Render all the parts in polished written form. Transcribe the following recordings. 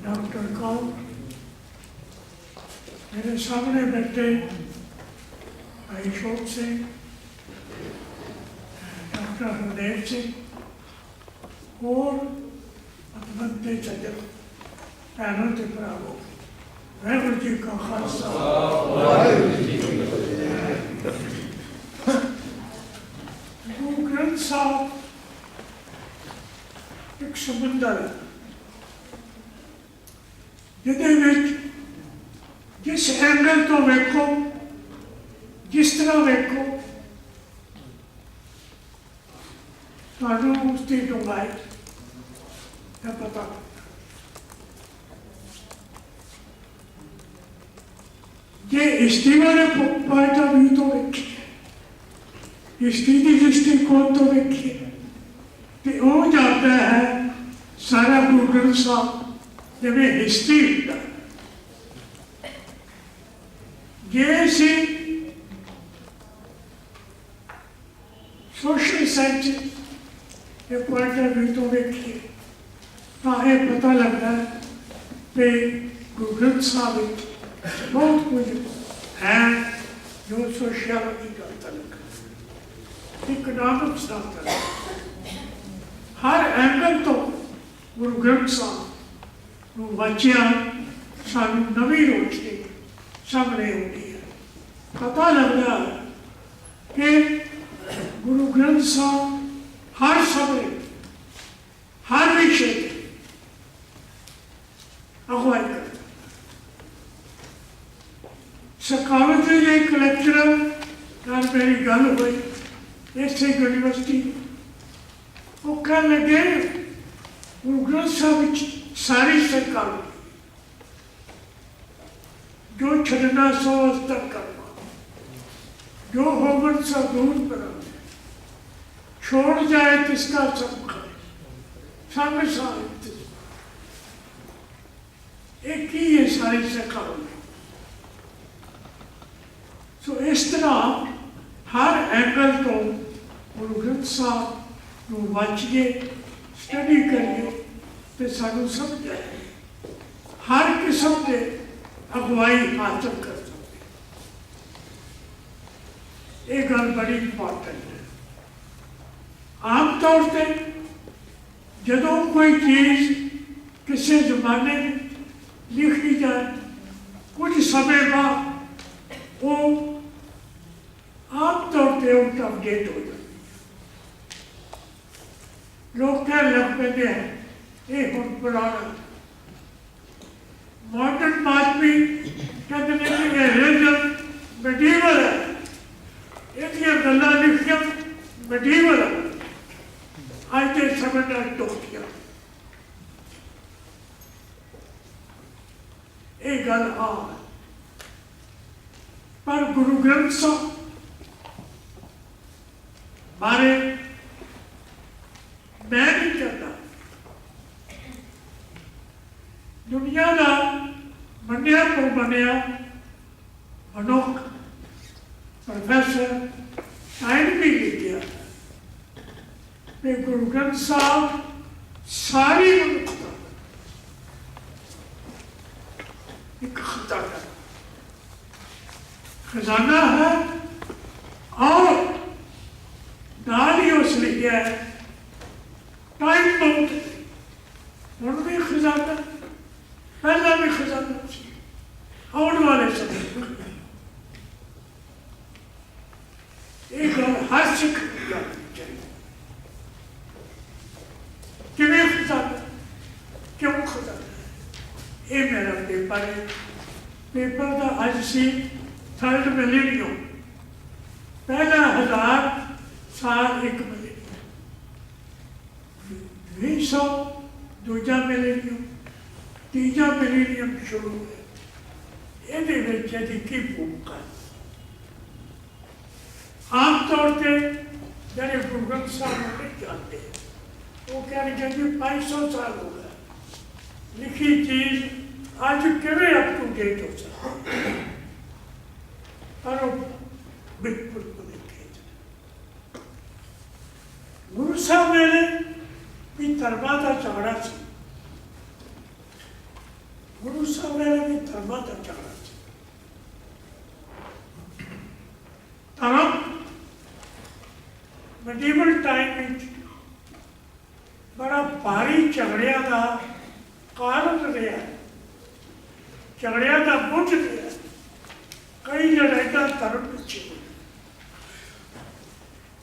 Doctor Kaur, मेरे सामने बैठे भाई अशोक सिंह, डॉक्टर हरदेव सिंह और अतबंते सज्जन भैनों के भरावों, वाहिगुरू जी का खालसा वाहिगुरू जी की फतेह। गुरु ग्रंथ साहब एक समंदर है जिहदे विच जिस एंगल तो वेखो, जिस तरह वेखो, तुहानू उसकी डूंघाई का पता। जे हिस्ट्री वाले पॉइंट ऑफ व्यू तो वेखिए, हिस्ट्री की दृष्टिकोण तो वेखिए, तो वो जाता है सारा गुरु ग्रंथ साहब जिवें हिस्ट्री होता है। जे असी सोशल साइंस के पॉइंट ऑफ व्यू तो देखिए तो यह पता लगता है कि गुरु ग्रंथ साहब बहुत कुछ है जो सोशियोलॉजी का तलक, इकोनॉमिक्स का तलक, हर एंगल तो गुरु ग्रंथ साहब बच्चियां सानू नवी रोशनी सामने होती है। पता लगता है कि गुरु ग्रंथ साहब हर समय हर विषय अगुवाई करते। सखावत एक लेक्चरर नाल मेरी गल हुई इस यूनिवर्सिटी, वो कह लगे गुरु ग्रंथ साहब सारी सरकार जो छड़ना सो अस्तर करना, जो होमन सा दूर करा, छोड़ जाए तिसका सब खाए, सब साहित्य एक ही ये सारी सिखावत। सो इस तरह हर एंगल तो गुरु ग्रंथ साहब को वाचिए, स्टडी करिए तो सानू समझ आए, हर किस्म के अगुवाई हासिल कर सकते। ये गल बड़ी इंपॉर्टेंट है। आमतौर पर जदों कोई चीज किसी जमाने में लिखी जाए, कुछ समय बाद वो आमतौर पर उनका अपडेट हो जाती है। लोग कह लग पे हैं ये हम पुराना मॉडर्न मार्च भी कहते हैं कि रिलीजन मेडिवल है, ये गल्लां लिखियां मेडिवल है, आज के समय में टोकिया ये गल आम है। पर गुरु ग्रंथ साहब बारे मैं नहीं कहता, दुनिया का मनिया परमनिया मनुख प्रोफेसर टाइम भी लिखिया कि गुरु ग्रंथ साहब सारी मनुखता एक खजाना है, और नाल ही उस लिखा है टाइम बाउंड, हुण भी खजाना, पहला भी खजाना, आने वाले समय एक हर सिख जाननी चाहिए किवें खजाना, क्यों खजाना। ये मेरा पेपर है, पेपर का अज से 3rd मिलेनियम, पहला 1000 साल एक मिलेनियम, 200 दूजा मिलेनियम, तीजा मिलेनियम शुरू है। ये की भूमिका आमतौर पर जैसे गुरु ग्रंथ साहब नहीं जानते, वो कह रहे हैं 500 साल हो गया लिखी चीज आज किवें अप टू डेट हो सकती, पर बिल्कुल गुरु साहब मेरे भी धर्मा का झगड़ा से गुरु साहब ने भी धर्म का झगड़ा से धर्म मेडिवल टाइम में बड़ा भारी झगड़िया का कारण रहा, झगड़िया का मुझ रहा, कई लड़ाइयां धर्म पीछे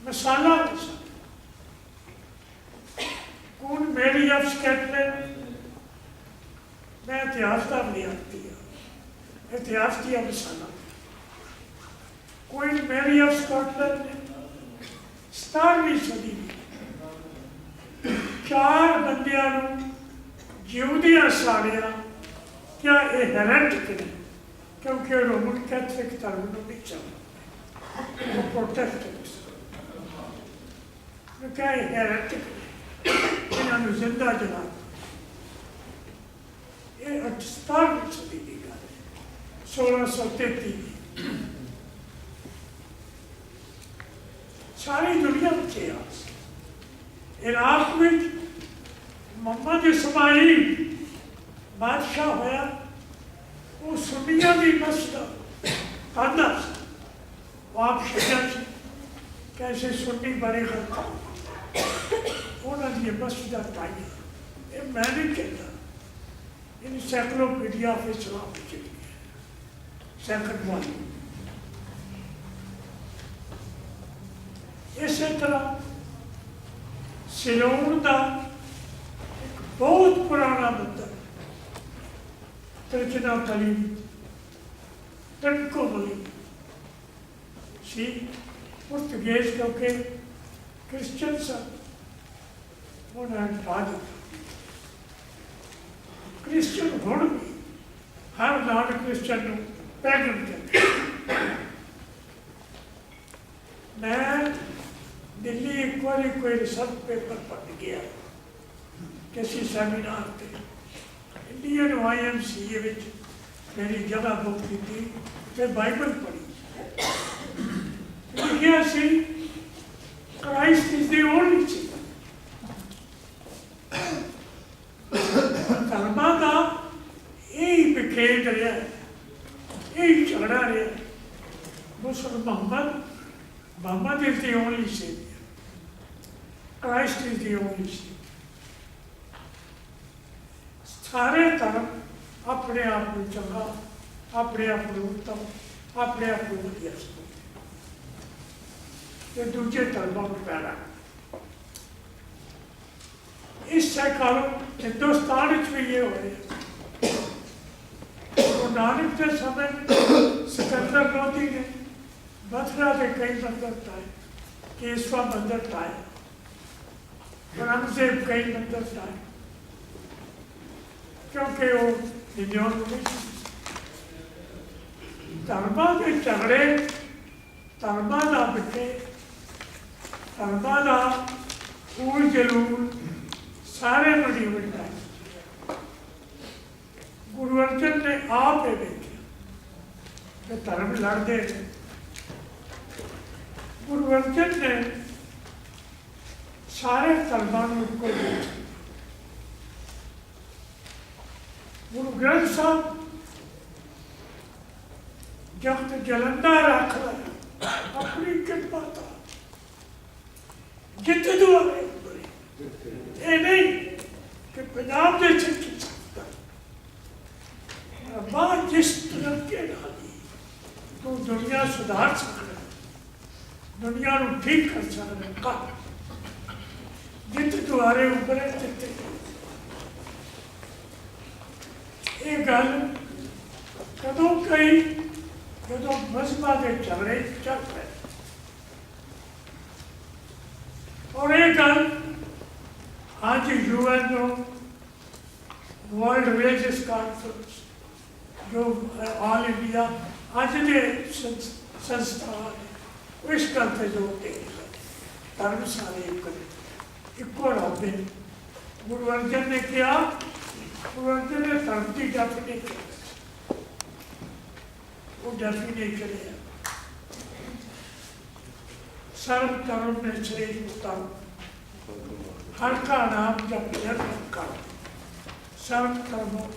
मिसाला कौन मेरी ऑफ स्कॉटलैंड, मैं इतिहास का विद्यार्थी हाँ, इतिहास की मिसाला कोई मेरी ऑफ स्कॉटलैंड ने 17वीं सदी में 4 बंदियां जिउदियां साड़िया, क्या ये हेरेटिक ने क्योंकि रोमन कैथलिक धर्म को नहीं चलता, वो प्रोटेस्टेंट्स क्या ये हेरेटिक ने इन्होंने जिंदा जला। ये 17वीं सदी की गल है, 1633 की सारी दुनिया में chaos। इराक में मोहम्मद इस्माइल बादशाह होया, वो सुन्नियां की मस्जिद आंदा आप शिया से कैसे सुन्नी बड़े करता उन्होंने मस्जिद पाई। ये मैं नहीं कहता, एनसाइक्लोपीडिया ऑफ इस्लाम में चली है सेकंड वाली। इस तरह सिलोन का एक बहुत पुराना मंदिर तर्जना तली तनको बली सी पुर्तगेज क्योंकि क्रिश्चियन सन उन्होंने ढा दिया। क्रिश्चियन हुण भी हर नॉन क्रिश्चियन पैगन कहते। मैं दिल्ली एक बार कोई रिसर्च पेपर पढ़ गया किसी सेमिनार पे, इंडियन YMCA विच मेरी जगह बुक की थी, फिर बाइबल पढ़ी, लिखिया सी क्राइस्ट इज द ओनली सी। धर्मां का यही विखेद रहा है, यही झगड़ा रहा है। Muhammad is the only savior, Christ is the only savior। सारे धर्म अपने आप को चंगा, अपने आप को उत्तम, अपने आप को वधिया समझते, ये दूसरे धर्मों को पैदा। इस कारण हिंदुस्तान भी ये हो रहा है। गुरु नानक के समय में सिकंदर लोधी ने मथुरा के कई मंदिर ढाए, केसवा मंदिर ढाए, औरंगजेब कई मंदिर ढाए, क्योंकि वो हिंदुओं में धर्म के झगड़े, धर्म का बिटे, धर्म का ऊल जलूल सारे बड़ी बनता है। गुरु अर्जन ने आप ये देखा कि धर्म लड़ते हैं। गुरु अर्जन ने सारे धर्मों को गुरु ग्रंथ साहब जब जलंदा रख लिया अपनी कृपा था जित दुआ ये नहीं कि पंजाब के बाद जिस तरीके तो दुनिया सुधार सकता, दुनिया को ठीक कर सकता, जित द्वारे उभरे जिते। ये गल कदों कई जो मजहबा के झगड़े चल रहे, और ये गल आज UN वर्ल्ड रिलीजियस कॉन्फ्रेंस जो ऑल इंडिया आज के संस्थान इस गल से जोर दे धर्म सारे इको रब है। गुरु अर्जन ने किया, गुरु अर्जन ने धर्म की डेफिनेशन वो डेफिनेशन है सर्व धर्म में श्रेष्ठ उत्तम हर का नाम जब जन्म कर सर्व धर्मों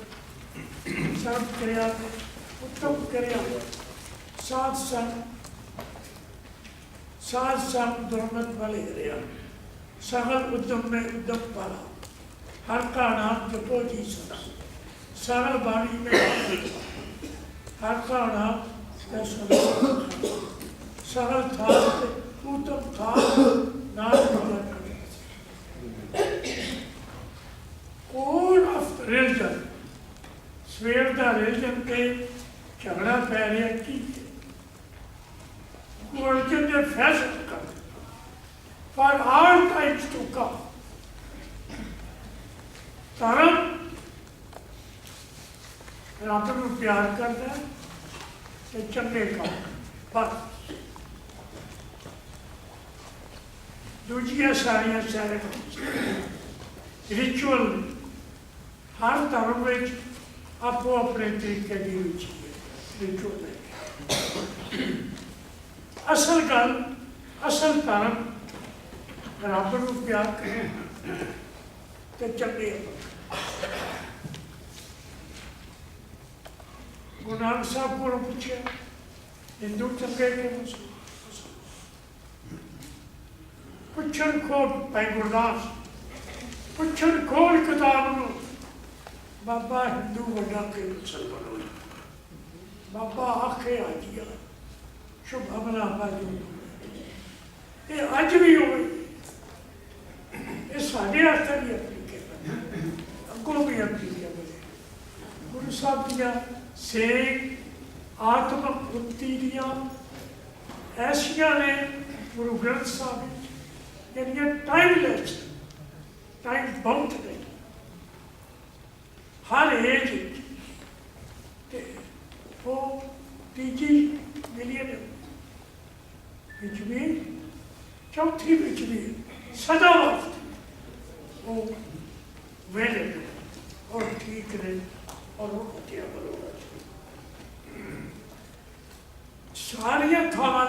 सर्व क्रिया में उत्तम क्रिया साध संग दुर्मत वाले क्रिया सगल उद्यम में उद्यम पाला हर का नाम जपो जी सदा सगल वाणी में हर का नाम सगल था उत्तम था नाम कोड ऑफ रिलीजन सवेर का रिलीजन पे झगड़ा पै रहा की अर्जुन ने फैसला कर for all times to come धर्म रब को प्यार करना ते चंगे काम बस दूजिया सारिया सारे रिचुअल हर धर्म में आपो अपने तरीके की रुचि है रिचुअल है असल गल असल धर्म रब को प्यार करें तो चंगे गुरु नानक साहब को पूछा हिंदू चंगे के पुछन खोल भाई गुरदास पुछन खोल किताब नो बाबा हिंदू वड्डा के मुसलमान हो बाबा आखे आ गया शुभ हमला बाजू ये अज भी हो ये साढ़े आस्ते भी एप्लीकेबल अगों भी एप्लीकेबल है गुरु साहब दिया से आत्मक वृत्ति दिया ऐसिया ने गुरु ग्रंथ साहब यानी टाइमलेस टाइम बाउंड नहीं हर एज वो तीजी मिलियन भी चौथी भी सदा वो वेले और ठीक रहे और वो सारिया थावां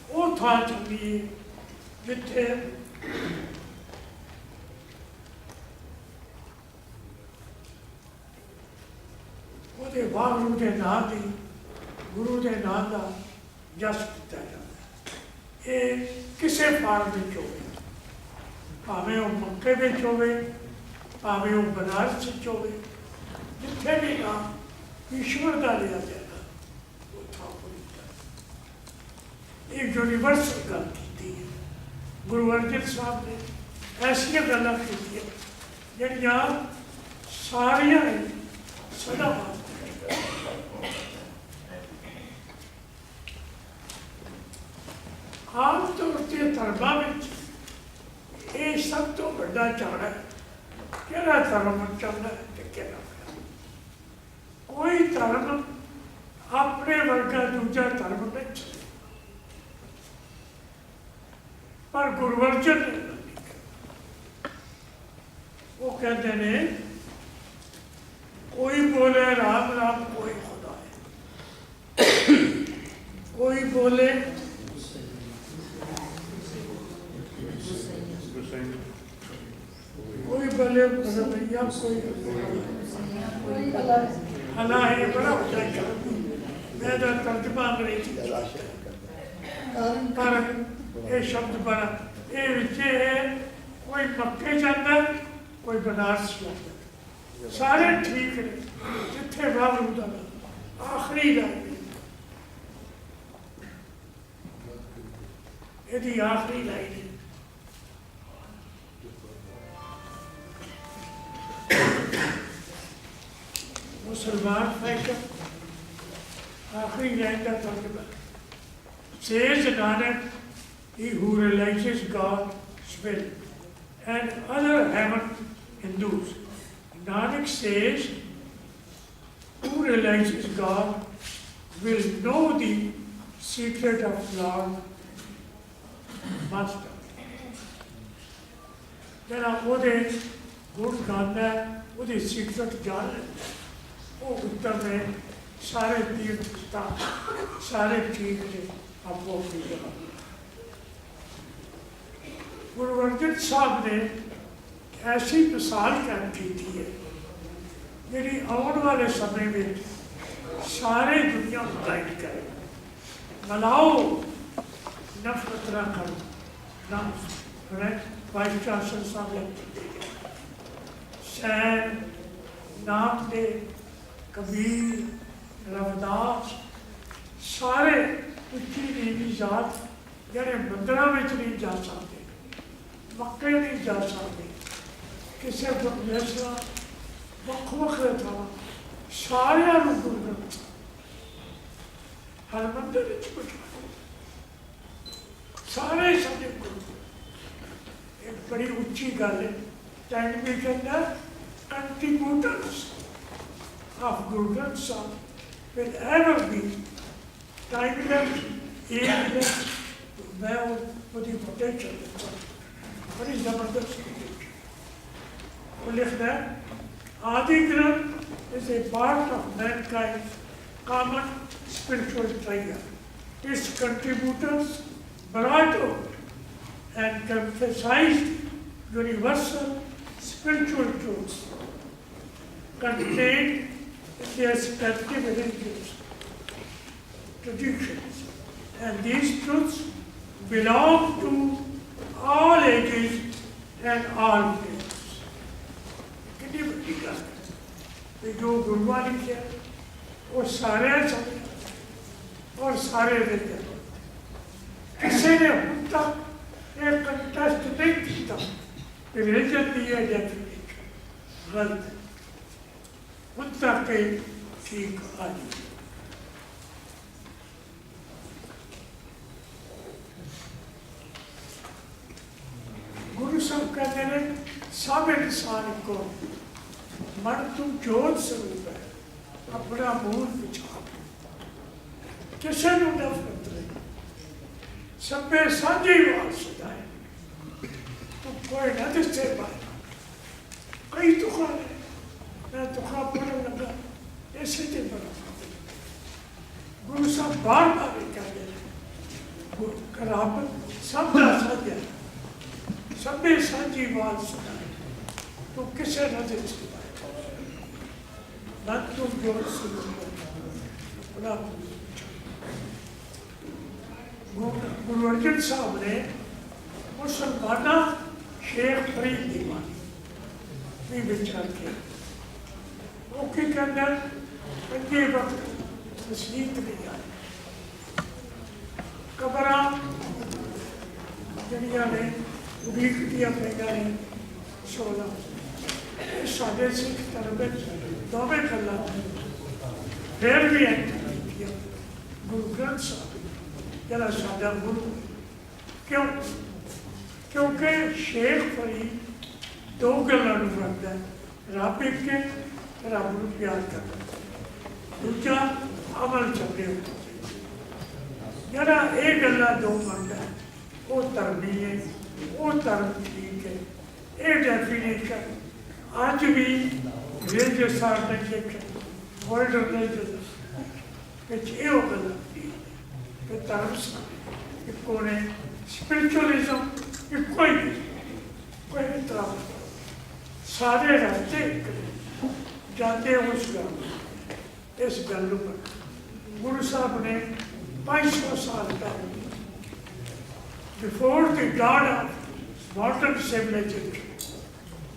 वो थां चंगी जिथे ਉਹਦੇ ਵਾਹਿਗੁਰੂ ਦੇ ਨਾਂ ਦੀ ਗੁਰੂ ਦੇ ਨਾਂ ਦਾ ਜਸ ਕੀਤਾ ਜਾਂਦਾ ਇਹ ਕਿਸੇ ਫਾਰਮ ਵਿੱਚ ਹੋਵੇ ਭਾਵੇਂ ਉਹ ਮੱਕੇ ਵਿੱਚ ਹੋਵੇ ਭਾਵੇਂ ਉਹ ਬਨਾਰਸ ਵਿੱਚ ਹੋਵੇ ਜਿੱਥੇ ਵੀ ਨਾਮ ਈਸ਼ਵਰ ਦਾ ਲਿਆ ਜਾਏਗਾ ਉਹ ਥਾਂ ਪੂਰੀ ਇਹ ਯੂਨੀਵਰਸਲ ਗੱਲ ਕੀਤੀ ਹੈ ਗੁਰੂ ਅਰਜਨ ਸਾਹਿਬ ਨੇ ਐਸੀਆਂ ਗੱਲਾਂ ਕੀਤੀਆਂ ਜਿਹੜੀਆਂ ਸਾਰੀਆਂ ਸਦਾ आम तौर से धर्मां विच ये सब तो बड़ा झगड़ा है किहड़ा धर्म चलना है ते किहड़ा कोई धर्म अपने वर्गा दूजा धर्म नहीं चले पर गुरु अर्जन ने वो कहते ने कोई बोले राम राम कोई खुदा है कोई बोले कोई बोले भैया कोई अल्लाह ये बड़ा होता है मैं तो तर्जमा अंग्रेजी पर ये शब्द बड़ा ये विचे कोई मक्के जाता कोई बनारस जाता सारे ठीक ने जिथे वाहगुरू दा आखिरी लाइन यदि आखिरी लाइन है मुसलमान फैशन आखिरी लाइन का तर्जमा says Nanak he who realizes God's will and other heaven Hindus Nanak says who realizes God will know the secret of Lord Master जरा ਉਹਦੇ गुण गाता है ਉਹਦੀ secret जान लेता है वो उत्तर में सारे तीर्थ स्थान सारे ठीक ने आपको अपनी जगह गुरु अर्जन साहब ने ऐसी मिसाल कायम की थी है ਜਿਹੜੀ ਆਉਣ ਵਾਲੇ ਸਮੇਂ ਵਿੱਚ ਸਾਰੇ ਦੁਨੀਆ ਨੂੰ ਗਾਈਡ करे। मिलाओ नफरत ना करो ना वाइस चांसलर साहब सैन नाम दे कबीर रविदास सारे उच्ची नीवी जात ਜਿਹੜੇ ਮੰਦਰਾਂ ਵਿੱਚ नहीं जा सकते, मक्के नहीं जा सकते, किसी प्रोफेसर ਵੱਖ ਵੱਖ ਥਾਵਾਂ ਸਾਰਿਆਂ ਨੂੰ ਗੁਰੂ ਗ੍ਰੰਥ ਹਰਿਮੰਦਰ ਵਿੱਚ ਬਿਠਾਇਆ। ਸਾਰੇ ਸਾਡੇ ਗੁਰੂ ਇੱਕ ਬੜੀ ਉੱਚੀ ਗੱਲ ਹੈ। ਟੈਂਕ ਵੀ ਕਹਿੰਦਾ ਕੰਟਰੀਬਿਊਟਰਸ of Guru Granth Sahib will ever B ਟਾਈਮਲੈਸ ਏਜਲੈਸ। ਮੈਂ ਉਹਦੀ ਪੋਟੈਂਸ਼ੀਅਲ ਬੜੀ ਜ਼ਬਰਦਸਤ ਉਹ ਲਿਖਦਾ Adi Granth is a part of mankind's common spiritual treasure. Its contributors brought out and emphasized universal spiritual truths contained in their respective religions, traditions, and these truths belong to all ages and all places. जो गुरुआ लिखे वो सारे समझ और सारे देते। किसी ने अब तक एक कंटेस्ट नहीं किया रिलीजन दी है डेफिनेशन गलत उन तक के ठीक आ जाए। गुरु साहब कहते हैं सब इंसान को मन तुम जोत स्वरूप है, अपना मूल विचार किसी को नफरत नहीं, सबे साझी वाल सदाए तो कोई न दिसे पाए। कई तुखा ने मैं तुखा पढ़ने लगा ऐसे दिन बना गुरु साहब बार बार कहते करापत सब का साझा सबे साझी वाल सदाए तो किसी न दिसे गुरु अर्जन साहब ने मुसलमाना शेख फरीद दीवानी भी विचार किया। वो की कहना पंजे वक्त तस्लीत नहीं आई कबरा जड़िया ने उड़ीक दिया पैगा ने 16 साढ़े सिख धर्म दोवें गल्लां फिर भी एंटर की गुरु ग्रंथ साहब जरा साडा गुरु क्यों क्योंकि शेख फरीद दो गल्लां नूं रखदा रब एक के रब नूं प्यार करदा दूजा अमल चंगे जरा ये गल्लां दो मनदा वो धर्मी है वो धर्म ठीक है। ये डेफिनेशन अज भी religious organization, world religions, which ये गलती है धर्म इको ने स्पिरिचुअलिज्म इको ही कोई तरह सारे रास्ते जाते उस गल इस गल पर गुरु साहब ने 500 साल पहले before the god of modern civilisation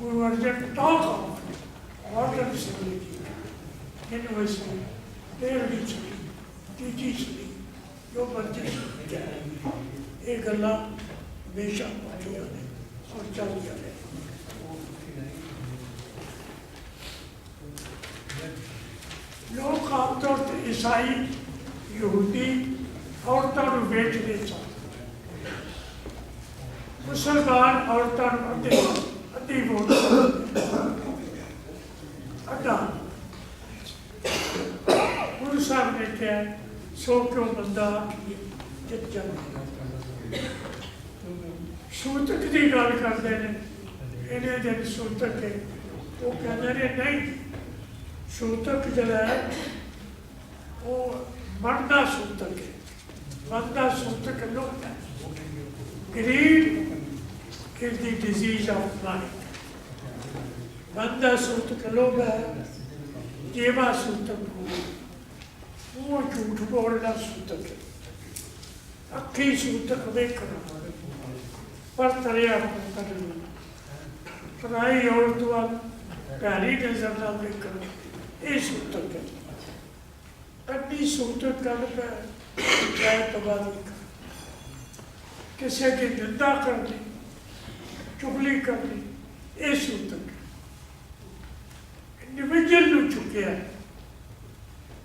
Guru Arjan talk of modern civilization, university, तेरहवीं सदी, तीसरी सदी, जो मर्जी ये गल्ला हमेशा पहुँचिया ने और चलिया ने। लोग आमतौर पर ईसाई यहूदी औरतों को बेच नहीं चाहते, मुसलमान औरतों को अति वोट अड्डा गुरु साहब ने क्या सो क्यों बंदा जित जाए। सूतक की गल करते हैं इन्हें दिन सूतक है वो कहते हैं नहीं सूतक जरा है वो मरदा सूतक है मरदा सूतक लोग grid is the disease of mind बंदा सूतक लोग है जेवा सूतक हो, मुँह झूठ बोलना सूतक है, अखी सूतक देखना पर तरिया करना, तराई औरत वाल प्यारी नजर ना देखना, ये सूतक है। कभी सूतक कर चाहे तबाही कर, किसी की निंदा करनी, चुगली करनी, ये सूतक है। इंडिविजुअल ਨੂੰ चुकिया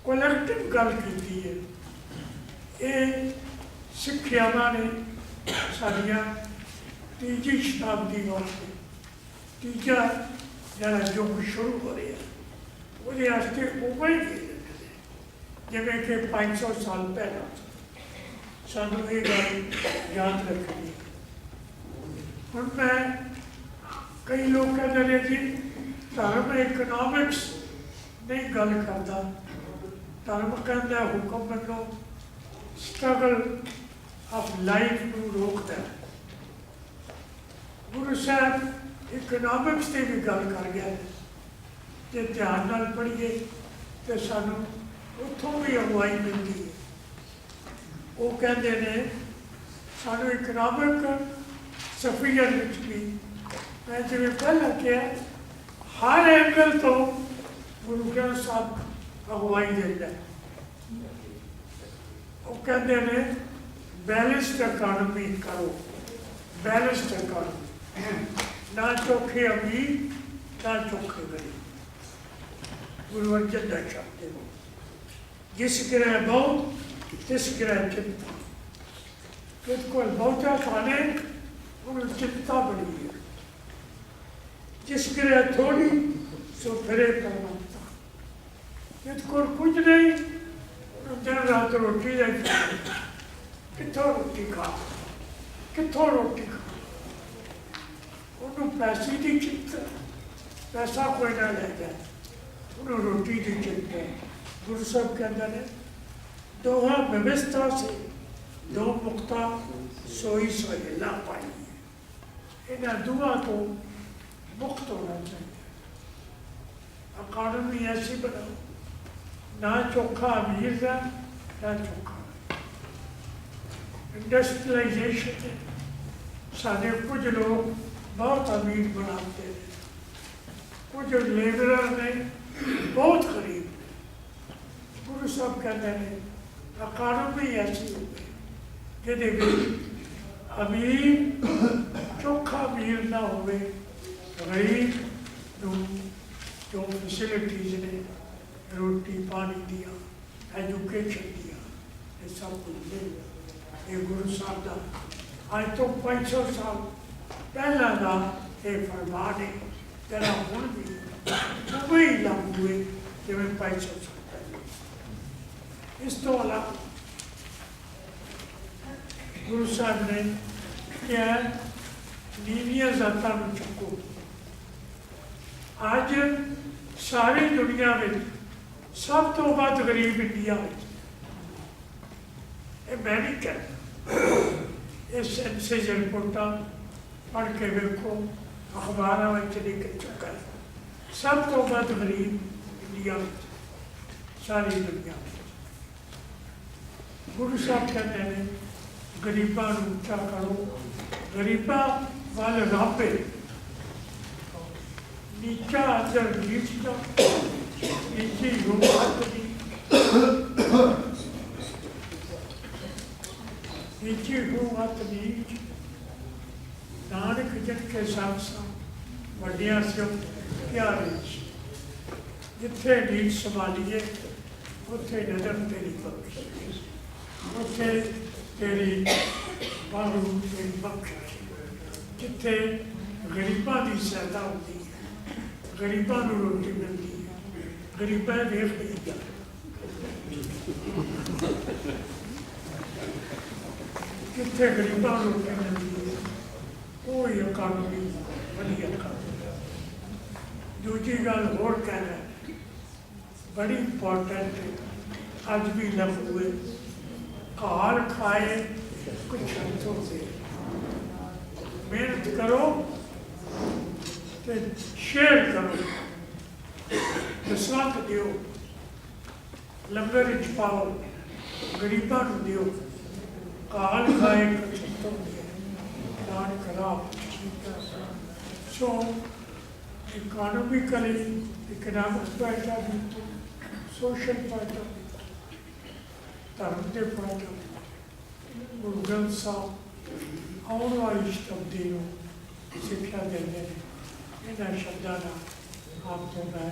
कलैक्टिव गल की है। ये सिक्ख्यावां ने साडियां तीजी शताब्दी वास्ते तीजा जरा युग शुरू हो रहा है ਉਹਦੇ वास्ते उभर गए जिमें कि 500 साल पहला सानू ये गल याद रखनी। हुण मैं कई लोग कहते हैं जी धर्म इकनॉमिक्स नहीं गल करता, धर्म कहता हुक्म मनो, स्ट्रगल ऑफ लाइफ को रोकता है। गुरु साहब इकनॉमिक्स की भी गल कर गया, जो ध्यान नाल पढ़िए तो सानू उत्थों भी अगवाई मिलती है। वो कहते हैं सानू इकनॉमिक सफियर भी मैं जिवें पहला किया हर एंगल तो गुरु ग्रंथ साहब अगवाई देता है। वो कहते हैं बैलेंस्ड इकॉनमी करो, बैलेंस्ड इकॉनमी, ना चोखे अमीर ना चोखे गरीब। गुरु अर्जन का शब्द है, जिस ग्रह बहुत तिस ग्रह चिंता, बिल्कुल बहुता खाने उन्हें चिंता बड़ी है, जिस ग्रह थोड़ी सो फिरे परमात्मा, बिल्कुल कुछ नहीं दिन रात रोटी लेके कितों रोटी खा, कितों रोटी खा, उन्होंने पैसे की चिंता, पैसा कोई ना ले जाए, उन्होंने रोटी की चिंता। गुरु साहब कहते हैं दोहा व्यवस्था से दो मुक्ता सोई सोहेला पाई है। इन्हें दुआ तो मुक्त होना चाहिए। अकाडमी ऐसी बनाओ ना चोखा अमीर का ना चोखा। इंडस्ट्रियलाइजेशन है, साढ़े कुछ लोग बहुत अमीर बनाते हैं, कुछ लेबरर ने बहुत गरीब। गुरु साहब कहते हैं अकाडमी ऐसी हो गई जिहदे विच अमीर चोखा अमीर ना होवे, गरीब नूं जो फैसिलिटीज़ ने रोटी पानी दिया, एजुकेशन दिया, ये सब कुछ मिल गया। ये गुरु साहब का आज तो 500 साल पहला का ये फरमान है, जरा हुण भी वही लागू हुए जिवें 500 साल पहले। इस तो अलावा गुरु साहब ने क्या नीवियां जातां नूं चुको। आज सारी दुनिया में सब तो वध गरीब इंडिया में, मैं नहीं कहता, इस सेंसस रिपोर्टा पढ़ के वेखो, अखबारों में निकल चुका है, सब तो वध गरीब इंडिया में, सारी दुनिया में। गुरु साहब कहते हैं गरीबां नूं उच्चा करो, गरीबां वाल रब है, नीचा अंदर नीच जा, नीची हुकूमत दी, नीची हुकूमत नीच। नानक जन के साथ साथ वड्डियां से क्या नीच, जिथे नीच संभालीए उत्थे नजर तेरी बख्श, उत्थे तेरी बाहू तेरी बख्श, जिथे गरीबां की सहायता होती है, गरीबां नूं रोटी मिलती है, गरीबां वेख नहीं जा, जिथे गरीबां नूं रोटी मिलती है कोई इकानमी वधिया कर। दूजी गल होर कहना बड़ी इंपॉर्टेंट है, अज भी लफ्ज़ हुए घर खाए कुछ छो से, मेहनत करो तो शेयर करो। दसवंत दिओ, लंगर च पाओ, गरीबां नूं दिओ, काल खाए कचुत्तम दिए, दान करा। So economically, economics point of view, social point of view, धर्म के पॉइंट ऑफ व्यू, गुरु ग्रंथ साहब आने वाली शताब्दी को शिक्षा देते हैं। इन्होंने शब्दों का आपको मैं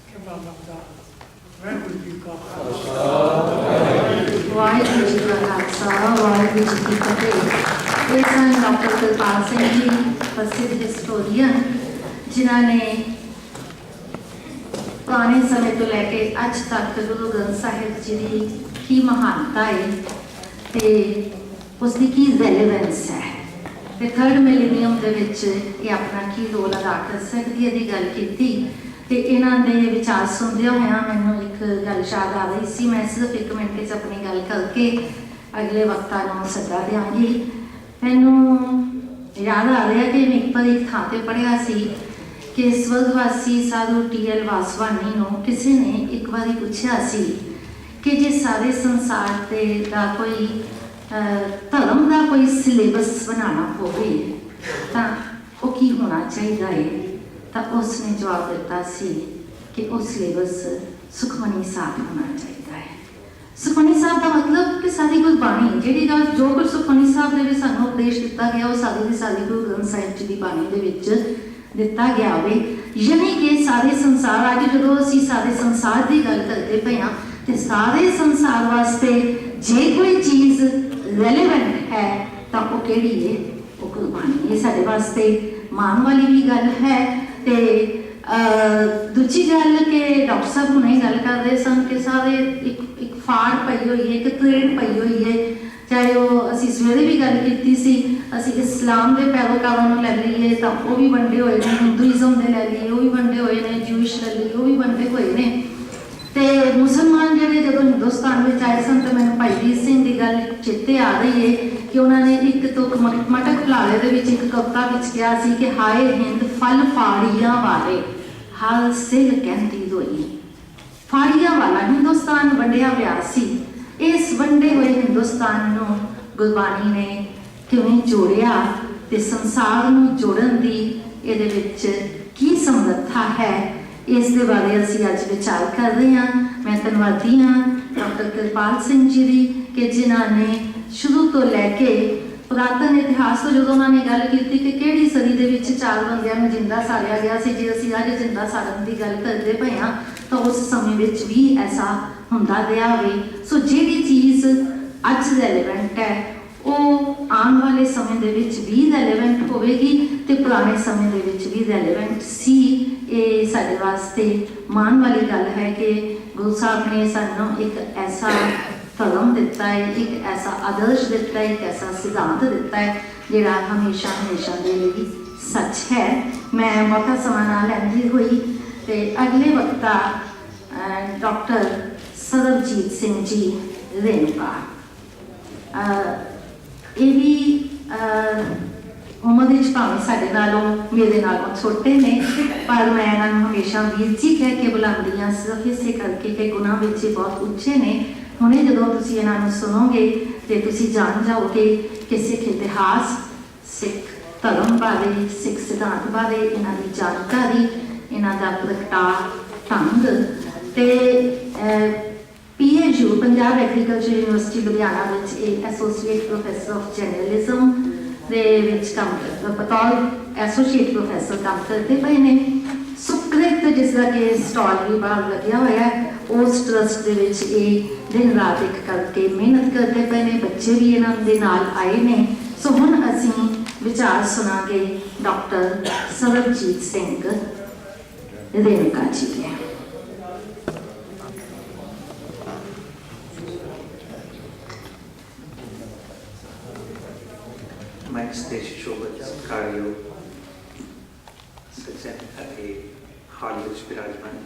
क्षमा मांगता। वाहिगुरू जी का खालसा, वाहिगुरू जी का खालसा, वाहिगुरू जी की फतेह। ये सन डॉक्टर कृपाल सिंह जी, प्रसिद्ध हिस्टोरियन, जिन्होंने पुराने समय तो लैके अज तक गुरु ग्रंथ साहिब जी की महानता है ते उसकी की रेलेवेंस है ते थर्ड मिलेनियम दे विच ये अपना की रोल अदा कर सकती है दी गल कीती ते इन्हां दे विचार सुनदे होया मैनूं एक गल याद आ रही सी। मैं सिर्फ एक मिनट च अपनी गल करके अगले वक्ता नूं सद्दा देंगी। मैनूं याद आ रहा कि मैं एक बार एक थां ते पढ़िया सी कि स्वर्गवासी साधु टी.एल. वासवानी नूं किसी ने एक बार पूछा सी कि जे सारे संसार ते दा कोई धर्म का कोई सिलेबस बनाना होवे तां वो की होना चाहिए है, तो उसने जवाब दिता सी कि वो सिलेबस सुखमनी साहब होना चाहिए है। सुखमनी साहब का मतलब कि सारी गुरबाणी जिहड़ी गल जो कुछ सुखमनी साहब ने भी सानूं उपदेश दिता गया वो सारी की सारी गुरु ग्रंथ साहिब जी की बाणी दे विच दिता गया होवे। यानी कि सारे संसार अज जो असीं सारे संसार की गल करते पे हाँ तो सारे संसार वास्ते जे कोई चीज़ रेलेवेंट है तो वो किहड़ी है, वो गुरबाणी। ये साडे वास्ते मान वाली भी गल है। तो दूजी गल कि डॉक्टर साहब हुणे गल कर रहे सन कि सारे एक फाड़ पई हुई है, एक तरेड़ पई हुई है। चाहे वो असी सवेरे भी गल की सी, असी इस्लाम के पैरोकारों लै लीए तो वो भी वंडे हुए हैं, हिंदुइज्म के लै लीए वो भी वंडे हुए हैं, ज्यूइश लै लीए वो भी वंडे हुए हैं। तो मुसलमान जिहड़े जदों हिंदुस्तान में आए सन तो मैंने भाई वीर सिंह की गल चेते आ रही है कि उन्होंने एक तुक मटक भुलारे दे विच एक कविता विच कहा सी कि हाय हिंद फल फाड़ियां वाले हल सिल कहती रोई। फाड़ियां वाला हिंदुस्तान वंडिया पिया सी। इस वंडे हुए हिंदुस्तान नूं गुरबाणी ने किवें जोड़िया ते संसार नूं जोड़न दी इहदे विच की समर्था है, इस दे बारे असीं अज विचार कर रहे हैं। मैं धन्नवादी हाँ डॉक्टर कृपाल सिंह जी की कि जिन्हां ने शुरू तो लैके पुरातन इतिहास तो जो उन्होंने गल की कि किहड़ी सदी दे विच 4 बंदियां नूं जिंदा साड़िया गया सी। जे असीं अज जिंदा साड़न की गल करते पे हाँ तो उस समय विच भी ऐसा हुंदा रहा वे। सो जिहड़ी चीज़ अज रेलेवेंट है वो आने वाले समय दे विच भी रेलेवेंट होवेगी ते पुराने समय दे विच भी रेलेवेंट सी। ये साडे वास्ते मान वाली गल है कि गुरु साहब ने सानूं एक ऐसा धर्म दिता है, एक ऐसा आदर्श दिता है, एक ऐसा सिद्धांत दिता है जिहड़ा हमेशा हमेशा दे लई सच है। मैं बहुता समा ना लैंदी हुई ते अगले वक्ता डॉक्टर सरबजीत सिंह जी रेणुका, ये भी उम्र विच भावें साडे नालों मेरे नालों छोटे ने पर मैं इन्हां नूं हमेशा वीर जी कह के बुलांदी हां सिर्फ इसे करके कि गुनाह विच बहुत उच्चे ने। हुणे जदों तुसीं इन्हां नूं सुनोगे तो तुसीं जान जाओगे कि सिख इतिहास, सिख धर्म बारे, सिख सिद्धांत बारे इन्हां दी जानकारी, इन्हां दा प्रगटा ढंग ते PSU Punjab agriculture university Ludhiana विच एसोसीएट प्रोफैसर ऑफ जर्नलिज्म दे विच काम बतौर एसोसीएट प्रोफैसर काम करते पे ने। सुकृत जिसका कि स्टॉल भी बाहर लग्या हुआ है उस ट्रस्ट दे विच दिन रात एक करके मेहनत करते पे ने। बच्चे भी इन्हां दे नाल आए ने। सो हुण असीं विचार सुनांगे डॉक्टर सरबजीत सिंह रेणुका जी के। मंच के शोभत सत्कारयोग सज्जन ਅਤੇ ਹਾਲ ਵਿੱਚ ਵਿਰਾਜਮਾਨ।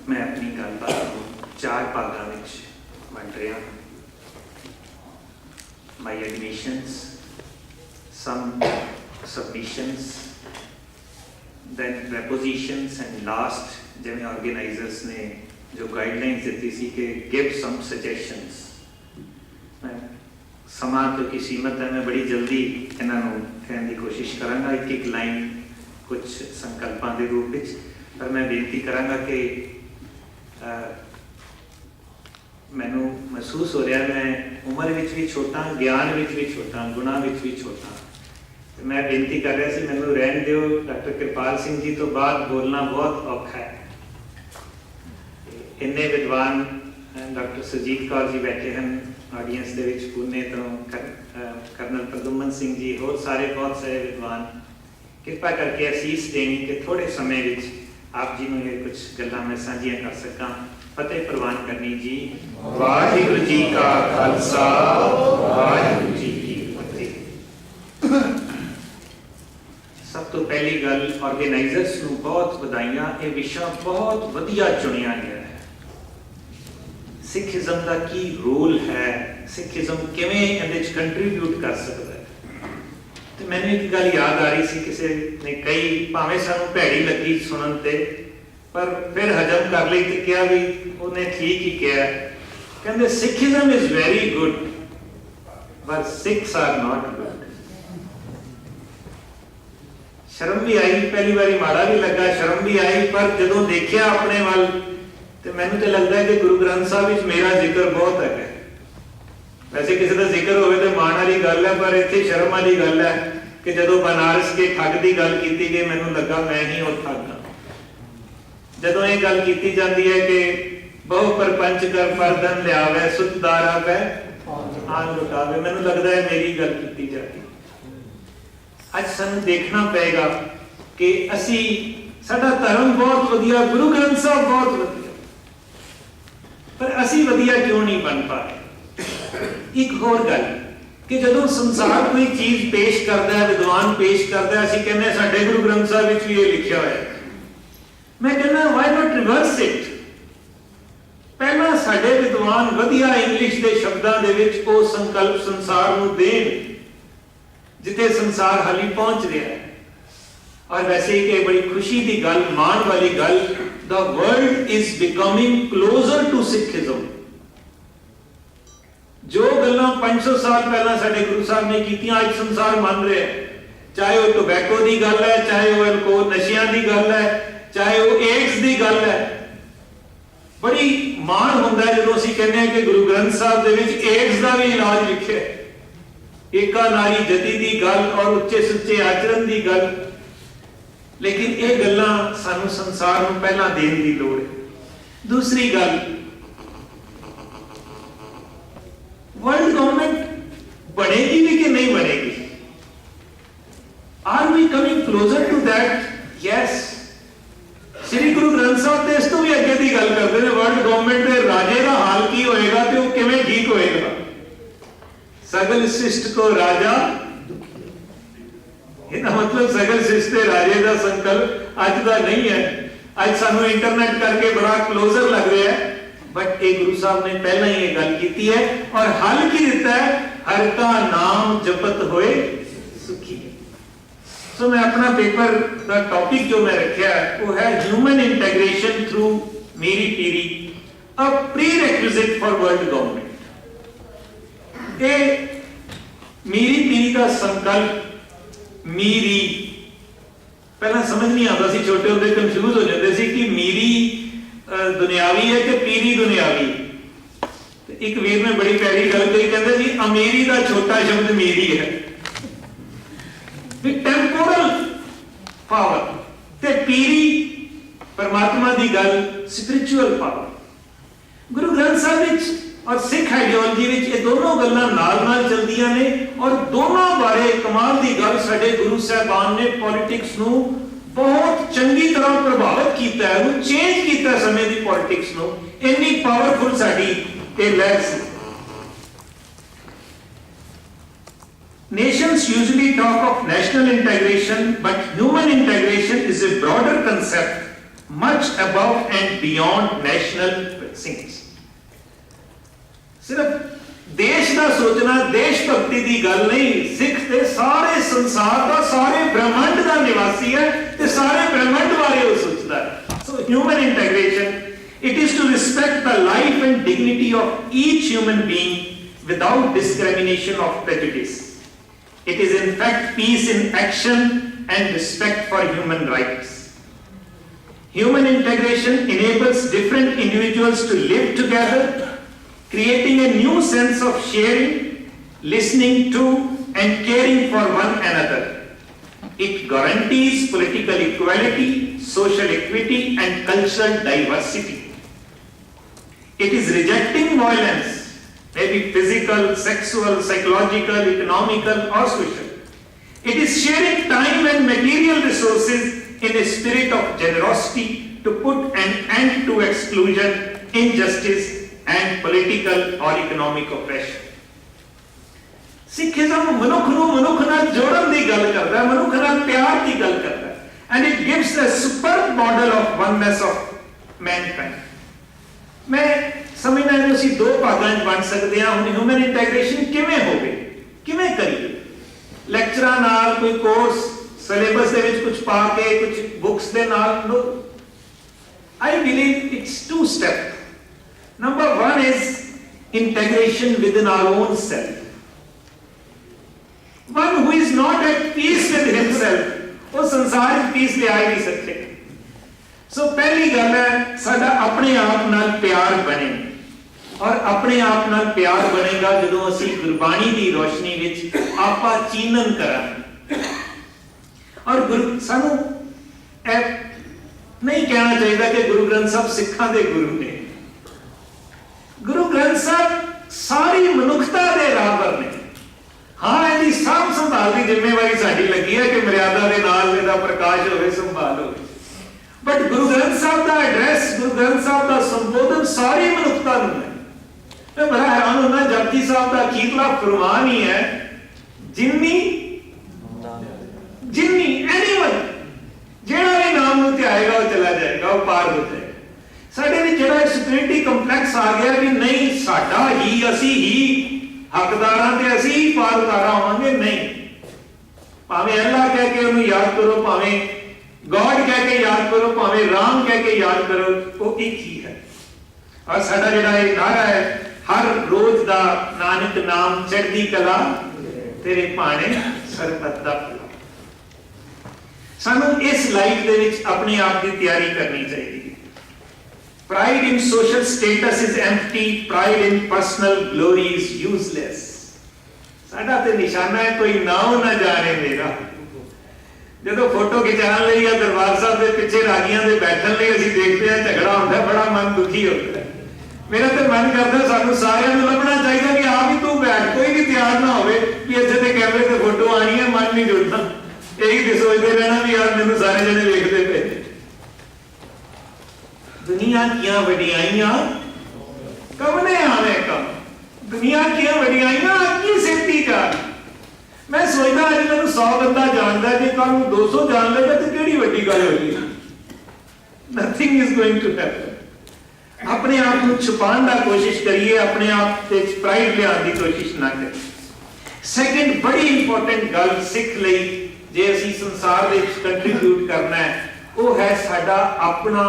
मैं अपनी गलबात ਨੂੰ 4 ਭਾਗਾਂ ਵਿੱਚ ਵੰਡ ਰਿਹਾ ਹਾਂ। My admissions, some submissions, then prepositions and last जिवें ऑर्गेनाइजर्स ने जो गाइडलाइंस दी सी कि गिव सम सजैशनस, मैं समा तो की सीमत है, मैं बड़ी जल्दी इन्हों कहने की कोशिश कराँगा, एक एक लाइन कुछ संकल्पों के रूप में, पर मैं बेनती कराँगा कि मैनू महसूस हो रहा मैं उम्र विच भी छोटा, ज्ञान विच भी छोटा, गुणा विच भी छोटा। तो मैं बेनती कर रहा सी मैनू रहन दिओ, डॉक्टर कृपाल सिंह जी तो बाद बोलना बहुत औखा है। इन्ने विद्वान डॉक्टर सुरजीत कौर जी बैठे हैं ऑडियंस दे विच, पुणे तो कर्नल प्रदुमन सिंह जी, होर सारे बहुत सारे विद्वान, कृपा करके असीस देनी कि थोड़े समय विच आप जी ने कुछ गल्लां मैं साझियां कर सकां। फतेह प्रवान करनी जी। वाहिगुरू जी का खालसा, वाहिगुरू जी की फतेह। सब तो पहली गल, ऑर्गेनाइजर्स नूं बहुत बधाइयां, ये विषय बहुत वधिया चुनिया गया है। सिखिज्म का की रोल है, सिखिज्म किवें इहदे विच कंट्रीब्यूट कर सकता है। तो मैंने एक गल याद आ रही सी, किसी ने कई भावें सानूं भैड़ी लगी सुनन ते, पर फिर हजम कर ली तो क्या भी उन्हें ठीक ही किया। कहते Sikhism is very good but Sikhs are not good. शर्म भी आई, पहली बारी माड़ा भी लगा, शर्म भी आई, पर जदों देखिया अपने वाल तो मैनूं तो लगता है कि गुरु ग्रंथ साहब विच मेरा जिक्र बहुत है। वैसे किसी का जिक्र होवे तो माण वाली गल है, पर इत्थे शर्म वाली गल है कि जदों बनारस के ठग की गल की गई, मैनूं लगा मैं ही वो ठग हाँ। जदों ये गल की जाती है कि बहु परपंच कर परदन लियावे, सुत दारा पै आन लुटावे, मैनूं लगता है मेरी गल की जाती। अज सानूं देखना पेगा कि असी साडा धर्म बहुत वधिया, गुरु ग्रंथ साहब बहुत वधिया, पर असी वधिया क्यों नहीं बन पाए। एक होर गल कि जदों संसार कोई चीज पेश करता है, विद्वान पेश करता है, असी कहने साडे गुरु ग्रंथ साहब विच भी ये लिखिया होया है। मैं कहना वाई नॉट रिवर्स इट। पहला साडे विद्वान वधिया इंग्लिश के शब्दों के विच वो संकल्प संसार नूं देण जिथे संसार हाली पहुंच रहा है। और वैसे ही कि बड़ी खुशी की गल, मान वाली गल, the world is becoming closer to Sikhism. जो गल्लां 500 साल पहला साडे गुरु साहब ने कीतियां अज संसार मान रहा है, चाहे वो टोबैको की गल है, चाहे वो नशियां की गल है, चाहे वो एड्स की गल है। बड़ी मान होंदा है जदों असीं कहने कि गुरु ग्रंथ साहब दे विच एड्स का भी इलाज लिखे, एका नारी जति की गल और उच्चे सुच्चे आचरण की गल। लेकिन ये गल्लां सानूं संसार नूं पहला देण दी लोड़ है। दूसरी गल, वर्ल्ड गवर्नमेंट बनेगी भी कि नहीं बनेगी? Are we coming closer to that? Yes. Shri Guru Granth साहब तो इस तो भी अगे की गल करते हैं, वर्ल्ड गवर्नमेंट के राजे का हाल की होएगा तो किवें ठीक होएगा। सगल शिष्ट को राजा, इसका मतलब सगल शिष्ट के राजे का संकल्प अज का नहीं है। अज सानू इंटरनेट करके बड़ा क्लोजर लग रहा है, बट एक गुरु साहब ने पहला ही ये गल की है और हल की दिता है, हर का नाम जपत होए सुखी। सो मैं अपना पेपर का टॉपिक जो मैं रखा है वो है human integration through Miri Piri, a prerequisite for world government. ये मीरी पीरी का संकल्प, मीरी पहला समझ नहीं आता सी, छोटे होंदे कंफ्यूज हो जाते सी कि मीरी दुनियावी है कि पीरी दुनियावी। एक वीर ने बड़ी प्यारी गल कही, कहते जी अमीरी का छोटा शब्द मीरी है। टेंपोरल पावर ते पीरी परमात्मा की गल स्पिरिचुअल पावर। गुरु ग्रंथ साहब विच और सिख आइडियोलॉजी विच ये दोनों गल्लां नाल-नाल चलदियां ने और दोनों बारे कमाल की गल साडे गुरु साहबान ने पॉलिटिक्स नूं बहुत चंगी तरह प्रभावित किया है, वो चेंज किया समय की पॉलिटिक्स नूं। इन्नी पावरफुल साडी ये लहर सी। Nations usually talk of national integration, but human integration is a broader concept, much above and beyond national things. सिर्फ देश का सोचना, देशभक्ति की गल नहीं। सिख ते सारे संसार का, सारे ब्रह्मांड का निवासी है, ते सारे ब्रह्मांड बारे वो सोचता है। सो human integration, it is to respect the life and dignity of each human being without discrimination of prejudice. It is in fact peace in action and respect for human rights. Human integration enables different individuals to live together, creating a new sense of sharing, listening to, and caring for one another. It guarantees political equality, social equity, and cultural diversity. It is rejecting violence, maybe physical, sexual, psychological, economical, or social. It is sharing time and material resources in a spirit of generosity to put an end to exclusion, injustice, and political or economic oppression. Sikhism ਮਨੁੱਖ ਨੂੰ ਮਨੁੱਖ ਨਾਲ ਜੋੜਨ ਦੀ ਗੱਲ ਕਰਦਾ ਹੈ, ਮਨੁੱਖ ਨਾਲ ਪਿਆਰ ਦੀ ਗੱਲ ਕਰਦਾ ਹੈ, and it gives a superb model of oneness of mankind. ਮੈਂ ਸਮਝਦਾ ਕਿ ਅਸੀਂ ਦੋ ਭਾਗਾਂ 'ਚ ਵੰਡ ਸਕਦੇ ਹਾਂ। ਹੁਣ ਹਿਊਮਨ ਇੰਟੈਗ੍ਰੇਸ਼ਨ ਕਿਵੇਂ ਹੋਵੇ, ਕਿਵੇਂ ਕਰੀਏ? ਲੈਕਚਰਾਂ ਨਾਲ, ਕੋਈ ਕੋਰਸ ਸਿਲੇਬਸ ਦੇ ਵਿੱਚ ਕੁਝ ਪਾ ਕੇ, ਕੁਝ ਬੁੱਕਸ ਦੇ ਨਾਲ? No. I believe it's two steps. Number one is integration within our own self. One who is not at peace with himself, वो संसार में peace ले आ ही नहीं सकते। So पहली गल है साडा अपने आप नाल प्यार बने, और अपने आप नाल प्यार बनेगा जदों असीं गुरबाणी दी रोशनी विच आपा चीनन करांगे। और गुरु सानू नहीं कहना चाहिए कि गुरु ग्रंथ साहब सिखां दे गुरु ने। गुरु ग्रंथ साहब सारी मनुखता दे राहबर ने। हाँ, इहदी साफ संभाल की जिम्मेवारी साडी लगी है कि मर्यादा दे नाल इहदा प्रकाश होवे, संभाल होवे। बट गुरु ग्रंथ साहब का एड्रैस, गुरु ग्रंथ साहब का संबोधन सारी मनुखता नूं है। मैं बड़ा हैरान होना, जपजी साहब का अखीरला फरमान ही है, जिन्नी जिन्नी एनीवन जेड़ा भी नाम नूं ध्याएगा वो चला जाएगा, वो पार हो जाएगा। साडे विच जेड़ा सिक्योरिटी कंपलैक्स आ गया भी नहीं साडा ही, असी ही हकदारां ते असी ही पार उतारा होवांगे, नहीं। भावें अल्लाह कह के उन्हें याद करो, भावें गॉड कह के याद करो, भावें राम कह के याद करो, वो एक ही है। और साडा जेड़ा ये नारा है, हर रोज दा नानक नाम चढ़दी कला तेरे भाणे सरबत दा भला। सानू इस लाइफ दे विच अपने आप की तैयारी करनी चाहिए। Pride in social status is empty, pride in personal glory is useless. साडा ते निशाना है कोई नाम ना जाने मेरा। जदों फोटो खिचाने लई या दरबार साहब के पीछे रागियां दे बैठन लई असीं देखते हैं झगड़ा होंदा, बड़ा मन दुखी होता है। मेरा तो मन करता सानू सारियां नूं लभना चाहिए कि आप ही तू बैठ, कोई भी तैयार ना होवे कि इत्थे ते कैमरे ते फोटो आनी है, मन नहीं जुड़ना। यही तो सोचते रहना भी यार मैनूं सारे जने वेखदे पे। दुनिया किया वडियाइयां कवने आवे कम, दुनिया किया वडियाइयां अक्की सेती जा। मैं सोचदा अज मैनूं 100 बंदा जानदा है, जे कल नूं 200 जान लेगा तो किहड़ी वड्डी गल होगी। Nothing is going to happen. अपने आप को छुपाने की कोशिश करिए, अपने आप से प्राइड लियाने की कोशिश ना करिए। सेकंड बड़ी इंपॉर्टेंट गल सिख लई जे असीं संसार दे विच कंट्रीब्यूट करना है, वो है साडा अपना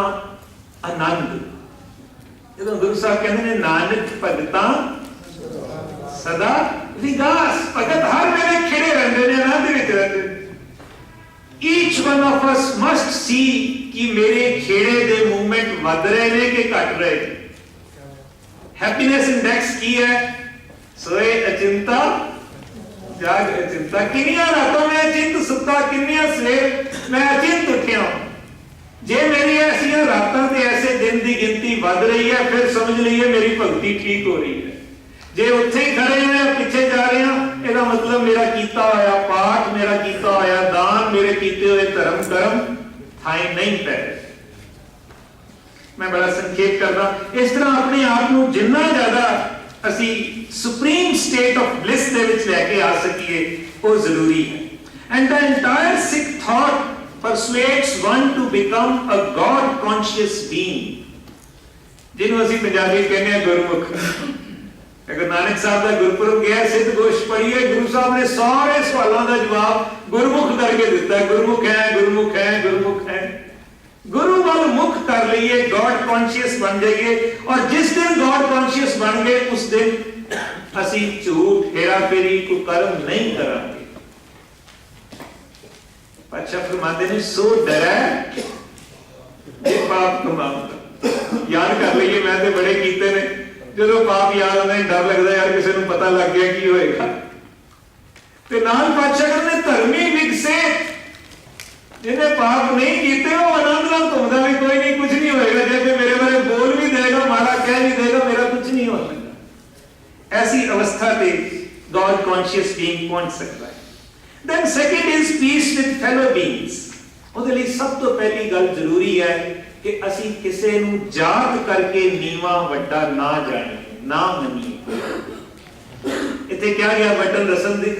आनंद। जदों गुरु साहब कहते हैं नानक भगतां सदा विगास, भगत हर वेले खिड़े रहंदे ने, आनंद विच रहंदे ने। Each one of us must see कि मेरे खेड़े दे मूवमेंट वध रहे ने कि घट रहे ने। हैप्पीनेस इंडेक्स की है? सोए अचिंता जाग अचिंता। किन्नियां रातों में अचिंत सुता, किन्नियां सवेर मैं अचिंत उठिया। जे मेरी ऐसियां रातां ते ऐसे दिन की गिनती वध रही है, फिर समझ लीजिए मेरी भक्ति ठीक हो रही है। जे उत्थे ही खड़े हैं पीछे जा रहे हैं, इसका मतलब मेरा कीता होया पाठ, मेरा कीता होया दान, मेरे कीते हुए धर्म कर्म थाई नहीं पै। मैं बड़ा संक्षेप कर रहा। इस तरह अपने आप को जिन्ना ज्यादा असी सुप्रीम स्टेट ऑफ ब्लिस दे विच लेके आ सकीए, वो जरूरी है। And the entire Sikh thought persuades one to become a God conscious being, जिन्हों असी पंजाबी कहने हैं गुरमुख। अगर नानक साहब का गुरपुरब गया, सिद्ध गोष्ठ पढ़िए, गुरु साहब ने सारे सवालों का जवाब गुरमुख करके दिता है। गुरमुख है, गुरमुख है, गुरमुख है। गुरु वाल मुख कर लीए, गॉड कॉन्शियस बन जाइए। और जिस दिन गॉड कॉन्शियस बन गए उस दिन असी झूठ, हेरा फेरी, कुकर्म नहीं करांगे। अच्छा फरमाते ने सो डरै ये पाप कमाऊंगा। याद कर लीए, मैं तो बड़े कीते ने, जो पाप याद आने डर लगता यार किसी को पता लग गया की होएगा। ते नाल पातशाह कहते धर्मी विकसित, जिन्हें पाप नहीं किए वो आनंद नाल घूमदा भी कोई नहीं, कुछ नहीं होएगा। जैसे मेरे बारे बोल भी देगा, माड़ा कह भी देगा, मेरा कुछ नहीं हो सकता। ऐसी अवस्था पे गॉड कॉन्शियस बीइंग पहुंच सकता है। Then second is peace with fellow beings. ਉਹਦੇ ਲਈ ਸਭ ਤੋਂ ਪਹਿਲੀ ਗੱਲ ਜ਼ਰੂਰੀ ਹੈ ਕਿ ਅਸੀਂ ਕਿਸੇ ਨੂੰ ਜਾਤ ਕਰਕੇ ਨੀਵਾਂ ਵੱਡਾ ਨਾ ਜਾਣੀਏ, ਨਾ ਮੰਨੀਏ। ਇੱਥੇ ਕਿਹਾ ਗਿਆ ਬਟਨ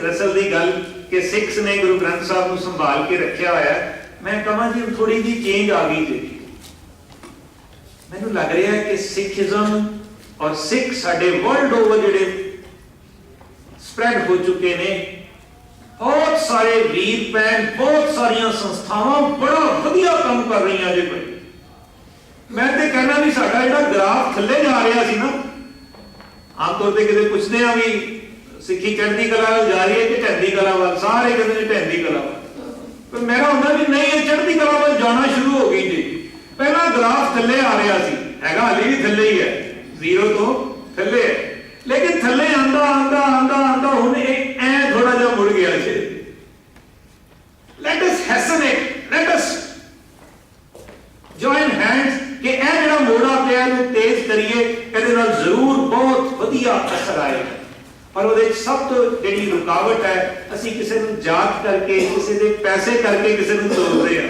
ਰਸਲ ਦੀ ਗੱਲ ਕਿ ਸਿੱਖਸ ਨੇ ਗੁਰੂ ਗ੍ਰੰਥ ਸਾਹਿਬ ਨੂੰ ਸੰਭਾਲ ਕੇ ਰੱਖਿਆ ਹੋਇਆ। ਮੈਂ ਕਹਾਂ ਜੀ ਥੋੜੀ ਜਿਹੀ ਚੇਂਜ ਆ ਗਈ ਜੀ। ਮੈਨੂੰ ਲੱਗ ਰਿਹਾ ਹੈ ਕਿ ਸਿੱਖੀਜ਼ਮ ਔਰ ਸਿੱਖ ਸਾਡੇ ਵਰਲਡ ਓਵਰ ਜਿਹੜੇ ਸਪਰੈਡ ਹੋ ਚੁੱਕੇ ਨੇ, बहुत सारे वीर भैन, बहुत सारिया संस्थावां बड़ा वधिया काम कर रही हैं जी। भाई मैं तो कहना भी साडा जिहड़ा ग्राफ थल्ले जा रहा सी ना, आम तौर पर किते पुछदे आ भी सिक्खी चढ़दी कला वाल जा रही है कि ढहंदी कला वाल, सारे कहते हैं ढहंदी कला वाल। पर मेरा हुंदा भी नहीं, ये चढ़दी कला वाल जाना शुरू हो गई जी। पहला ग्राफ थल्ले आ रहा सी, हैगा हाली भी थल्ले ही है, जीरो तो थल्ले है, लेकिन थल्ले आंदा आंदा आंदा आंदा हुण ऐ थोड़ा जिहा मुड़ गया जी। Let us hasten it, let us join hands कि ऐ जिहड़ा मोड़ा पिया इहनूं तेज करिए, इहदे नाल जरूर बहुत वधिया असर आएगा। पर ਉਹਦੇ सब तो ਜਿਹੜੀ रुकावट है, ਅਸੀਂ ਕਿਸੇ ਨੂੰ ਜਾਤ ਕਰਕੇ, ਕਿਸੇ ਦੇ ਪੈਸੇ ਕਰਕੇ ਕਿਸੇ ਨੂੰ ਤੋਲਦੇ ਆ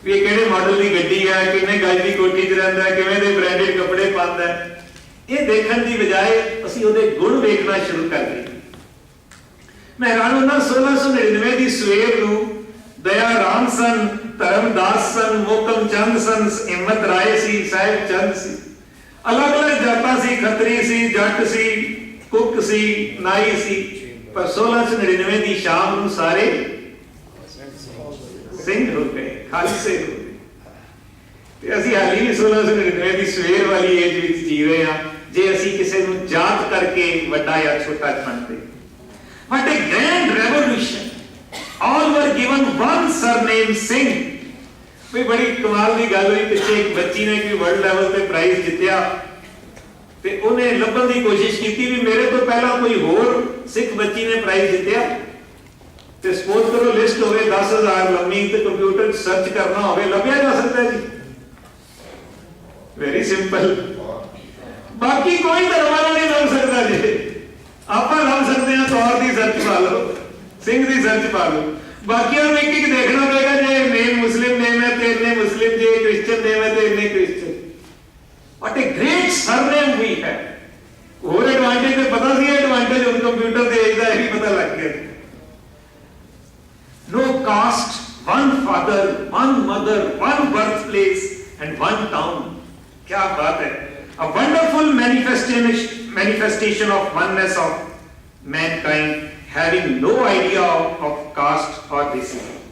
ਵੀ ਇਹ ਕਿਹੜੇ ਮਾਡਲ ਦੀ ਗੱਡੀ ਹੈ, ਕਿੰਨੇ ਗਜ ਦੀ ਕੋਠੀ 'ਚ ਰਹਿੰਦਾ ਹੈ, ਕਿਵੇਂ ਦੇ ਬ੍ਰਾਂਡਡ ਕੱਪੜੇ ਪਾਉਂਦਾ ਹੈ। ਇਹ ਦੇਖਣ ਦੀ ਬਜਾਏ ਅਸੀਂ ਉਹਦੇ ਗੁਣ ਵੇਖਣਾ ਸ਼ੁਰੂ ਕਰ ਦਈਏ। ਮੈਂ ਹੈਰਾਨ ਹੁੰਦਾ 1699 ਦੀ ਸਵੇਰ ਨੂੰ ਦਇਆ ਰਾਮ ਸਨ, ਧਰਮਦਾਸ ਸਨ, ਮੋਕਮ ਚੰਦ ਸਨ, ਹਿੰਮਤ ਰਾਏ ਸੀ, ਸਾਹਿਬ ਚੰਦ ਸੀ, ਅਲੱਗ-ਅਲੱਗ ਜਾਤਾਂ ਸੀ, ਖੱਤਰੀ ਸੀ, ਜੱਟ ਸੀ, ਕੁੱਕ ਸੀ, ਨਾਈ ਸੀ। ਪਰ 1699 ਦੀ ਸ਼ਾਮ ਨੂੰ ਸਾਰੇ ਸਿੰਘ ਹੋ ਗਏ, ਖਾਲਸੇ ਹੋ ਗਏ। ਤੇ ਅਸੀਂ ਹਾਲੀ ਵੀ 1699 ਦੀ ਸਵੇਰ ਵਾਲੀ ਏਜ ਵਿੱਚ ਜੀ ਰਹੇ ਹਾਂ ਜੇ ਅਸੀਂ ਕਿਸੇ ਨੂੰ ਜਾਤ ਕਰਕੇ ਵੱਡਾ ਜਾਂ ਛੋਟਾ ਮੰਨਦੇ। What a grand revolution! All were given one surname Singh। ਵੀ ਬੜੀ ਕਮਾਲ ਦੀ ਗੱਲ ਹੋਈ, ਪਿੱਛੇ ਇੱਕ ਬੱਚੀ ਨੇ ਕੋਈ ਵਰਲਡ ਲੈਵਲ ਤੇ ਪ੍ਰਾਈਜ਼ ਜਿੱਤਿਆ ਤੇ ਉਹਨੇ ਲੱਭਣ ਦੀ ਕੋਸ਼ਿਸ਼ ਕੀਤੀ ਵੀ ਮੇਰੇ ਤੋਂ ਪਹਿਲਾਂ ਕੋਈ ਹੋਰ ਸਿੱਖ ਬੱਚੀ ਨੇ ਪ੍ਰਾਈਜ਼ ਜਿੱਤਿਆ। ਤੇ ਸਪੋਜ਼ ਕਰੋ ਲਿਸਟ ਹੋਵੇ 10,000 ਲੰਮੀ ਤੇ ਕੰਪਿਊਟਰ ਸਰਚ ਕਰਨਾ ਹੋਵੇ, ਲੱਭਿਆ ਜਾ ਸਕਦਾ ਜੀ। Very simple. ਬਾਕੀ ਕੋਈ ਧਰਮ ਵਾਲਾ ਨਹੀਂ ਲੱਭ ਸਕਦਾ ਜੀ। ਆਪਾਂ ਲੱਭ ਸਕਦੇ ਹਾਂ ਤੌਰ ਦੀ ਸਰਚ ਪਾ ਲਓ, ਸਿੰਘ ਦੀ ਸਰਚ ਪਾ ਲਓ, ਬਾਕੀਆਂ ਨੂੰ ਇੱਕ ਇੱਕ ਦੇਖਣਾ ਪਏਗਾ। ਜੇ ਨੇਮ ਮੁਸਲਿਮ ਨੇਮ ਹੈ ਤੇ ਇੰਨੇ ਮੁਸਲਿਮ, ਜੇ ਕ੍ਰਿਸਚਨ ਨੇਮ ਹੈ ਤੇ ਇੰਨੇ Christian. What A grade surname ਵੀ ਹੈ। ਹੋਰ ਐਡਵਾਂਟੇਜ ਤੇ ਪਤਾ ਸੀ, ਐਡਵਾਂਟੇਜ ਹੁਣ ਕੰਪਿਊਟਰ ਦੇ ਏਜ ਦਾ ਇਹ ਵੀ ਪਤਾ ਲੱਗ ਗਿਆ। No caste, one father, one mother, one birthplace and one town. क्या बात है। A wonderful manifestation of oneness of mankind, having no idea of caste or discipline।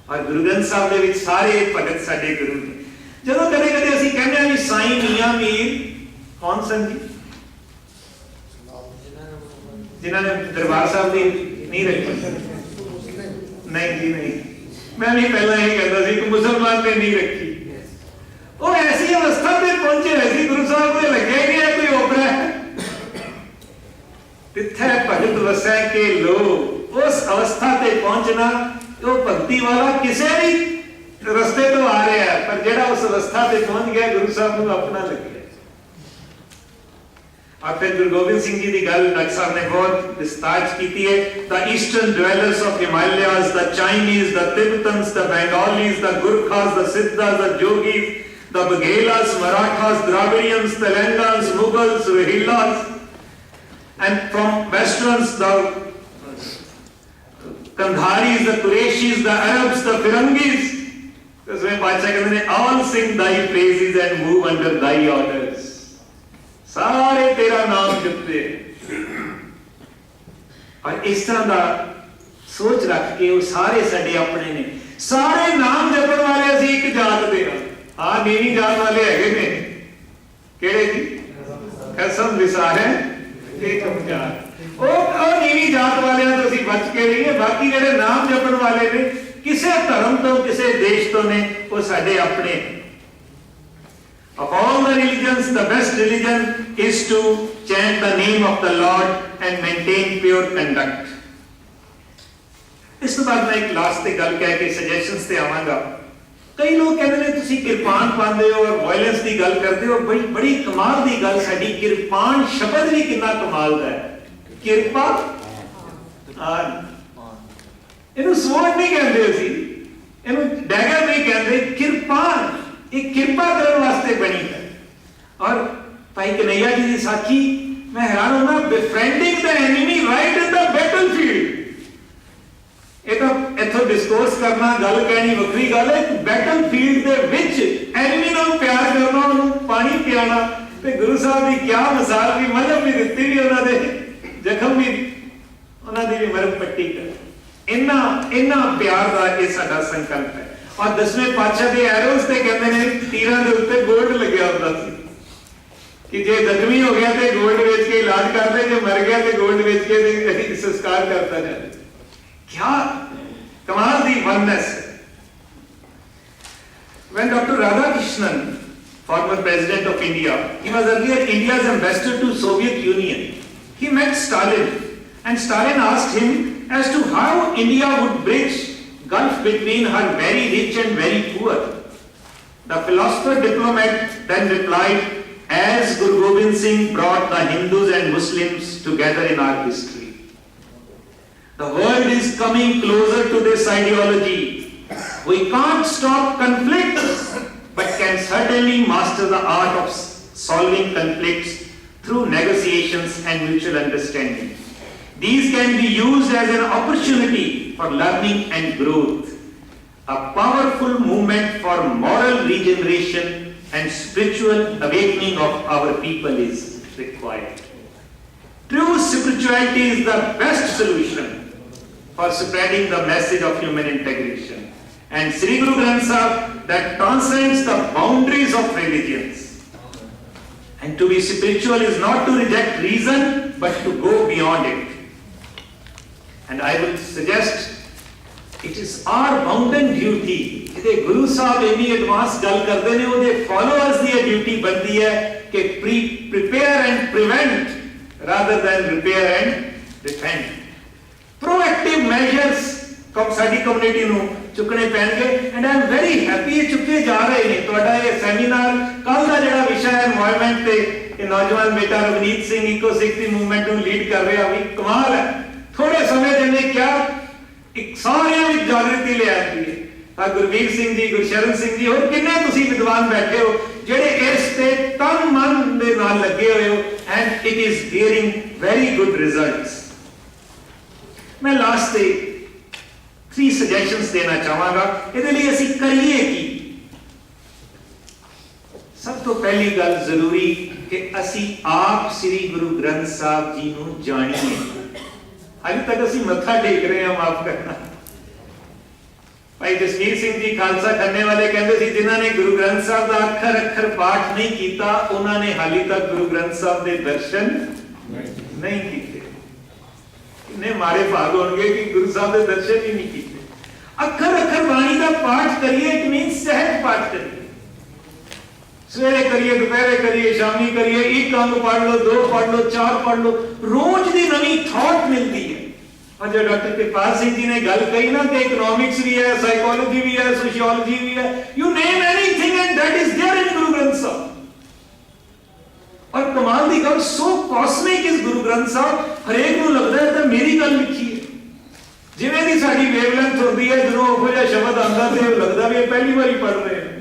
और गुरु ग्रंथ साहब ਦੇ ਵਿੱਚ ਸਾਰੇ ਭਗਤ ਸਾਡੇ ਗੁਰੂ ਨੇ। ਜਦੋਂ ਕਦੇ ਕਦੇ ਅਸੀਂ ਕਹਿੰਦੇ ਆ ਵੀ ਸਾਈਂ ਮੀਆਂ ਮੀਰ ਕੌਣ ਸਨ ਜੀ? ਜਿਨ੍ਹਾਂ ਨੇ ਦਰਬਾਰ ਸਾਹਿਬ ਦੀ ਨਹੀਂ ਰੱਖੀ। नहीं जी नहीं, मैं भी पहला यही कहता सी कि मुसलमान ने नहीं रखी। वो ऐसी अवस्था पे पहुंचे, ऐसी गुरु साहब को लगे ही नहीं है कोई ओपरा है। तिथे भगत वसै के लो, उस अवस्था पे पहुंचना, वो भक्ति वाला किसी भी रस्ते तो आ रहा है, पर जेड़ा उस अवस्था पे पहुंच गया गुरु साहब को अपना लग गया। और फिर गुरु गोबिंद सिंह जी की गल डॉक्टर साहब ने बहुत विस्तार की है। The eastern dwellers of Himalayas, the Chinese, the Tibetans, the Bengalis, the Gurkhas, the Siddhas, the Yogis, the Baghelas, Marathas, Dravidians, Telangans, Mughals, Rohillas, and from Westerns, the Kandharis, the Qurayshis, the Arabs, the Firangis. उसमें बादशाह कहते हैं all sing thy praises and move under thy orders। सारे तेरा नाम जपते। और इस तरह का सोच रख के वो सारे साडे अपने ने। ਸਾਰੇ ਨਾਮ ਜਪਣ ਵਾਲੇ ਅਸੀਂ ਇੱਕ ਜਾਤ ਦੇ ਹਾਂ ਨੀਵੀਂ ਜਾਤ ਵਾਲੇ ਹੈਗੇ ਨੇ ਕਿਹੜੇ ਜੀ ਕਸਮ ਵਿਸਾਰੇ ਇੱਕ ਵਿਚਾਰ ਉਹ ਨੀਵੀਂ ਜਾਤ ਵਾਲਿਆਂ ਤੋਂ ਅਸੀਂ ਬਚ ਕੇ ਰਹੀਏ ਬਾਕੀ ਜਿਹੜੇ ਨਾਮ ਜਪਣ ਵਾਲੇ ਨੇ ਕਿਸੇ ਧਰਮ ਤੋਂ ਕਿਸੇ ਦੇਸ਼ ਤੋਂ ਨੇ ਉਹ ਸਾਡੇ ਆਪਣੇ Of all the religions, the best religion is to chant the name of the Lord and maintain pure conduct. ਇਸ ਤੋਂ ਬਾਅਦ ਮੈਂ ਇੱਕ ਲਾਸਟ ਤੇ ਗੱਲ ਕਹਿ ਕੇ ਸਜੈਸ਼ਨਸ ਤੇ ਆਵਾਂਗਾ ਕਈ ਲੋਕ ਕਹਿੰਦੇ ਨੇ ਤੁਸੀਂ ਕਿਰਪਾਨ ਪਾਉਂਦੇ ਹੋ ਔਰ ਵਾਇਲੈਂਸ ਦੀ ਗੱਲ ਕਰਦੇ ਹੋ ਬੜੀ ਕਮਾਲ ਦੀ ਗੱਲ ਸਾਡੀ ਕਿਰਪਾਨ ਸ਼ਬਦ ਵੀ ਕਿੰਨਾ ਕਮਾਲ ਦਾ ਹੈ ਕਿਰਪਾ ਇਹਨੂੰ ਸਵੋਰਡ ਨਹੀਂ ਕਹਿੰਦੇ ਅਸੀਂ ਇਹਨੂੰ ਡੈਗਰ ਨਹੀਂ ਕਹਿੰਦੇ ਕਿਰਪਾਨ ਇਹ ਕਿਰਪਾ ਕਰਨ ਵਾਸਤੇ ਬਣੀ ਹੈ ਔਰ ਭਾਈ ਕਨਈਆ ਜੀ ਦੀ ਸਾਖੀ ਮੈਂ ਹੈਰਾਨ ਹੋਣਾ ਬefriending the enemy right in the battlefield ਇਹ ਤਾਂ ਇੱਥੋਂ ਡਿਸਕੋਰਸ ਕਰਨਾ ਗੱਲ ਕਹਿਣੀ ਵੱਖਰੀ ਗੱਲ ਹੈ ਬੈਟਲਫੀਲਡ ਦੇ ਵਿੱਚ ਐਨਮੀ ਨੂੰ ਪਿਆਰ ਕਰਨਾ ਉਹਨੂੰ ਪਾਣੀ ਪਿਆਣਾ ਤੇ ਗੁਰੂ ਸਾਹਿਬ ਦੀ ਕੀ ਮਿਸਾਲ ਵੀ ਮਲਮ ਵੀ ਦਿੱਤੀ ਵੀ ਉਹਨਾਂ ਦੇ ਜ਼ਖਮ ਵੀ ਉਹਨਾਂ ਦੀ ਵੀ ਮਰਮ ਪੱਟੀ ਕਰ ਇੰਨਾ ਪਿਆਰ ਦਾ ਇਹ ਸਾਡਾ ਸੰਕਲਪ ਹੈ ਔਰ 10ਵੇਂ ਪਾਤਸ਼ਾਹ ਦੇ ਐਰੋਜ਼ ਤੇ ਕਹਿੰਦੇ ਨੇ ਤੀਰਾਂ ਦੇ ਉੱਤੇ 골ਡ ਲੱਗਿਆ ਹੁੰਦਾ ਸੀ ਕਿ ਜੇ ਜ਼ਖਮੀ ਹੋ ਗਿਆ ਤੇ 골ਡ ਵੇਚ ਕੇ ਇਲਾਜ ਕਰਦੇ ਜੇ ਮਰ ਗਿਆ ਤੇ 골ਡ ਵੇਚ ਕੇ ਸੰਸਕਾਰ ਕਰਤਾ ਜਾਵੇ क्या कमाल दी oneness when Dr. Radhakrishnan former president of India he was earlier India's ambassador to Soviet Union he met Stalin and Stalin asked him as to how India would bridge gulf between her very rich and very poor the philosopher diplomat then replied as Guru Gobind Singh brought the Hindus and Muslims together in our history the world is coming closer to this ideology. We can't stop conflict, but can certainly master the art of solving conflicts through negotiations and mutual understanding. These can be used as an opportunity for learning and growth. A powerful movement for moral regeneration and spiritual awakening of our people is required. True spirituality is the best solution for spreading the message of human integration and Sri Guru Granth Sahib that transcends the boundaries of religions and to be spiritual is not to reject reason but to go beyond it and I would suggest it is our bounden duty jede Guru Sahib any advance gal karde ne ode followers di duty bandi hai ke prepare and prevent rather than repair and defend proactive measures ਕਮ ਸਾਡੀ community ਨੂੰ ਚੁੱਕਣੇ ਪੈਣਗੇ and I am very happy ਇਹ ਚੁੱਕੇ ਜਾ ਰਹੇ ਨੇ ਤੁਹਾਡਾ ਇਹ ਸੈਮੀਨਾਰ ਕੱਲ ਦਾ ਜਿਹੜਾ ਵਿਸ਼ਾ ਹੈ এনवायरमेंट ਤੇ ਇਹ ਨੌਜਵਾਨ ਬੇਟਾ ਰਵਨੀਤ ਸਿੰਘ ਇਕੋ ਸਿੱਖ ਦੀ ਮੂਵਮੈਂਟ ਨੂੰ ਲੀਡ ਕਰ ਰਿਹਾ ਵੀ ਕਮਾਲ ਹੈ ਥੋੜੇ ਸਮੇਂ ਦੇ ਨੇ ਕਿਆ ਇੱਕ ਸਾਰਿਆਂ ਵਿੱਚ ਜਾਗਰਤੀ ਲੈ ਆਈ ਹੈ ਆ ਗੁਰਵੀਰ ਸਿੰਘ ਜੀ ਗੁਰਸ਼ਰਨ ਸਿੰਘ ਜੀ ਹੋਰ ਕਿੰਨੇ ਤੁਸੀਂ ਵਿਦਵਾਨ ਬੈਠੇ ਹੋ ਜਿਹੜੇ ਇਸ ਤੇ ਤਨ ਮਨ ਦੇ ਨਾਲ ਲੱਗੇ ਹੋਏ ਹੋ and it is bearing very good results मैं लास्ट से 3 सजेशंस देना चाहांगा ਇਹਦੇ ਲਈ ਅਸੀਂ ਕਰੀਏ ਕੀ ਸਭ ਤੋਂ ਪਹਿਲੀ ਗੱਲ ਜ਼ਰੂਰੀ ਕਿ ਅਸੀਂ ਆਪ ਸ੍ਰੀ ਗੁਰੂ ਗ੍ਰੰਥ ਸਾਹਿਬ ਜੀ ਨੂੰ ਜਾਣੀਏ ਹਾਲੇ ਤੱਕ ਅਸੀਂ ਮੱਥਾ ਟੇਕ ਰਹੇ ਹਾਂ ਮਾਫ ਕਰਨਾ ਭਾਈ ਜਸਵੀਰ ਸਿੰਘ ਜੀ ਖਾਲਸਾ ਖੰਨੇ ਵਾਲੇ ਕਹਿੰਦੇ ਸੀ ਜਿਨ੍ਹਾਂ ਨੇ ਗੁਰੂ ਗ੍ਰੰਥ ਸਾਹਿਬ ਦਾ ਅੱਖਰ ਅੱਖਰ ਪਾਠ ਨਹੀਂ ਕੀਤਾ ਉਹਨਾਂ ਨੇ ਹਾਲੇ ਤੱਕ ਗੁਰੂ ਗ੍ਰੰਥ ਸਾਹਿਬ ਦੇ ਦਰਸ਼ਨ ਨਹੀਂ ਕੀਤੇ ਨੇ ਮਾਰੇ ਭਾਗ ਹੋਣਗੇ ਕਿ ਗੁਰੂ ਸਾਹਿਬ ਦੇ ਦਰਸ਼ਨ ਹੀ ਨਹੀਂ ਕੀਤੇ ਅੱਖਰ ਅੱਖਰ ਬਾਣੀ ਦਾ ਪਾਠ ਕਰੀਏ ਇਟ ਮੀਨਸ ਸਹਿਜ ਪਾਠ ਕਰੀਏ ਸਵੇਰੇ ਕਰੀਏ ਦੁਪਹਿਰੇ ਕਰੀਏ ਸ਼ਾਮੀ ਕਰੀਏ ਇੱਕ ਅੰਗ ਪੜ੍ਹ ਲਓ 2 ਪੜ੍ਹ ਲਓ 4 ਪੜ੍ਹ ਲਓ ਰੋਜ਼ ਦੀ ਨਵੀਂ ਥਾਟ ਮਿਲਦੀ ਹੈ ਅੱਜ ਡਾਕਟਰ ਕਿਰਪਾਲ ਸਿੰਘ ਜੀ ਨੇ ਗੱਲ ਕਹੀ ਨਾ ਕਿ ਇਕਨੋਮਿਕਸ ਵੀ ਹੈ ਸਾਈਕੋਲੋਜੀ ਵੀ ਹੈ ਸੋਸ਼ੀਓਲੋਜੀ ਵੀ ਹੈ you name anything and that is there in Guru Granth Sahib और कमाल दी गल सो कॉस्मिक इस गुरु ग्रंथ साहब हरेक ਨੂੰ ਲੱਗਦਾ ਹੈ ਤਾਂ ਮੇਰੀ ਗੱਲ ਲਿਖੀ ਹੈ ਜਿਵੇਂ ਦੀ ਸਾਡੀ ਵੇਵਲੈਂਥ ਹੁੰਦੀ ਹੈ ਜਦੋਂ ਉਹ ਜਿਹਾ ਸ਼ਬਦ ਆਉਂਦਾ ਤੇ ਲੱਗਦਾ ਵੀ ਇਹ ਪਹਿਲੀ ਵਾਰੀ ਪੜ੍ਹ ਰਹੇ ਹਾਂ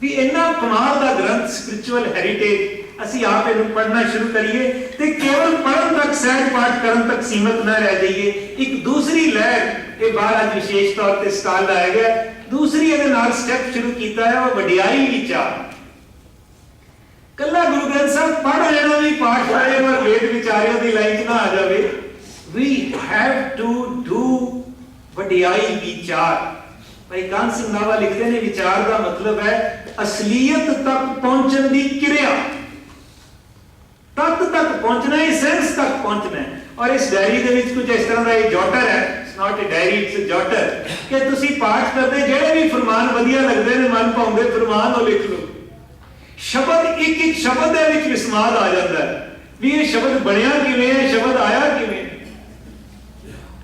ਵੀ ਇੰਨਾ ਕਮਾਲ ਦਾ ਗ੍ਰੰਥ ਸਪਿਰਚੁਅਲ ਹੈਰੀਟੇਜ ਅਸੀਂ ਆਪ ਇਹਨੂੰ ਪੜ੍ਹਨਾ ਸ਼ੁਰੂ ਕਰੀਏ ਤੇ ਕੇਵਲ ਪੜ੍ਹਨ ਤੱਕ ਸਹਿਜ ਪਾਠ ਕਰਨ ਤੱਕ ਸੀਮਤ ਨਾ ਰਹਿ ਜਾਈਏ ਇੱਕ ਦੂਸਰੀ ਲਹਿਰ ਇਹ ਬਾਹਰ ਅੱਜ ਵਿਸ਼ੇਸ਼ ਤੌਰ ਤੇ ਸਟਾਲ ਲਾਇਆ ਗਿਆ ਦੂਸਰੀ ਇਹਦੇ ਨਾਲ ਸਟੈਪ ਸ਼ੁਰੂ ਕੀਤਾ ਹੈ ਉਹ ਵਡਿਆਈ ਵਿਚਾਰ ਕੱਲਾ ਗੁਰੂ ਗ੍ਰੰਥ ਸਾਹਿਬ ਪੜ੍ਹ ਲੈਣਾ ਵੀ ਪਾਠ ਕਰੇ ਪਰ ਵੇਦ ਵਿਚਾਰਿਆਂ ਦੀ ਲਾਈਨ 'ਚ ਨਾ ਆ ਜਾਵੇ ਵੀ ਹੈਵ ਟੂ ਡੂ ਵਡਿਆਈ ਵਿਚਾਰ ਭਾਈ ਕਾਹਨ ਸਿੰਘ ਨਾਵਾ ਲਿਖਦੇ ਨੇ ਵਿਚਾਰ ਦਾ ਮਤਲਬ ਹੈ ਅਸਲੀਅਤ ਤੱਕ ਪਹੁੰਚਣ ਦੀ ਕਿਰਿਆ, ਤੱਕ ਪਹੁੰਚਣਾ ਹੈ, ਸੈਂਸ ਤੱਕ ਪਹੁੰਚਣਾ ਹੈ। ਔਰ ਇਸ ਡਾਇਰੀ ਦੇ ਵਿੱਚ ਕੁਝ ਇਸ ਤਰ੍ਹਾਂ ਦਾ ਇਹ ਜੋਟਰ ਹੈ, it's not a diary, it's a jotter, ਕਿ ਤੁਸੀਂ ਪਾਠ ਕਰਦੇ ਜਿਹੜੇ ਵੀ ਫਰਮਾਨ ਵਧੀਆ ਲੱਗਦੇ ਨੇ, ਮਨ ਭਾਉਂਦੇ ਫਰਮਾਨ ਉਹ ਲਿਖ ਲਓ। ਸ਼ਬਦ ਇੱਕ ਸ਼ਬਦ ਦੇ ਵਿੱਚ ਵਿਸਮਾਦ ਆ ਜਾਂਦਾ ਹੈ ਵੀ ਇਹ ਸ਼ਬਦ ਬਣਿਆ ਕਿਵੇਂ ਹੈ, ਸ਼ਬਦ ਆਇਆ ਕਿਵੇਂ।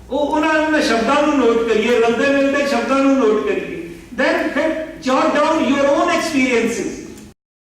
ਉਹਨਾਂ ਸ਼ਬਦਾਂ ਨੂੰ ਨੋਟ ਕਰੀਏ, ਰਲਦੇ ਮਿਲਦੇ ਸ਼ਬਦਾਂ ਨੂੰ ਨੋਟ ਕਰੀਏ, then jot down your own experiences,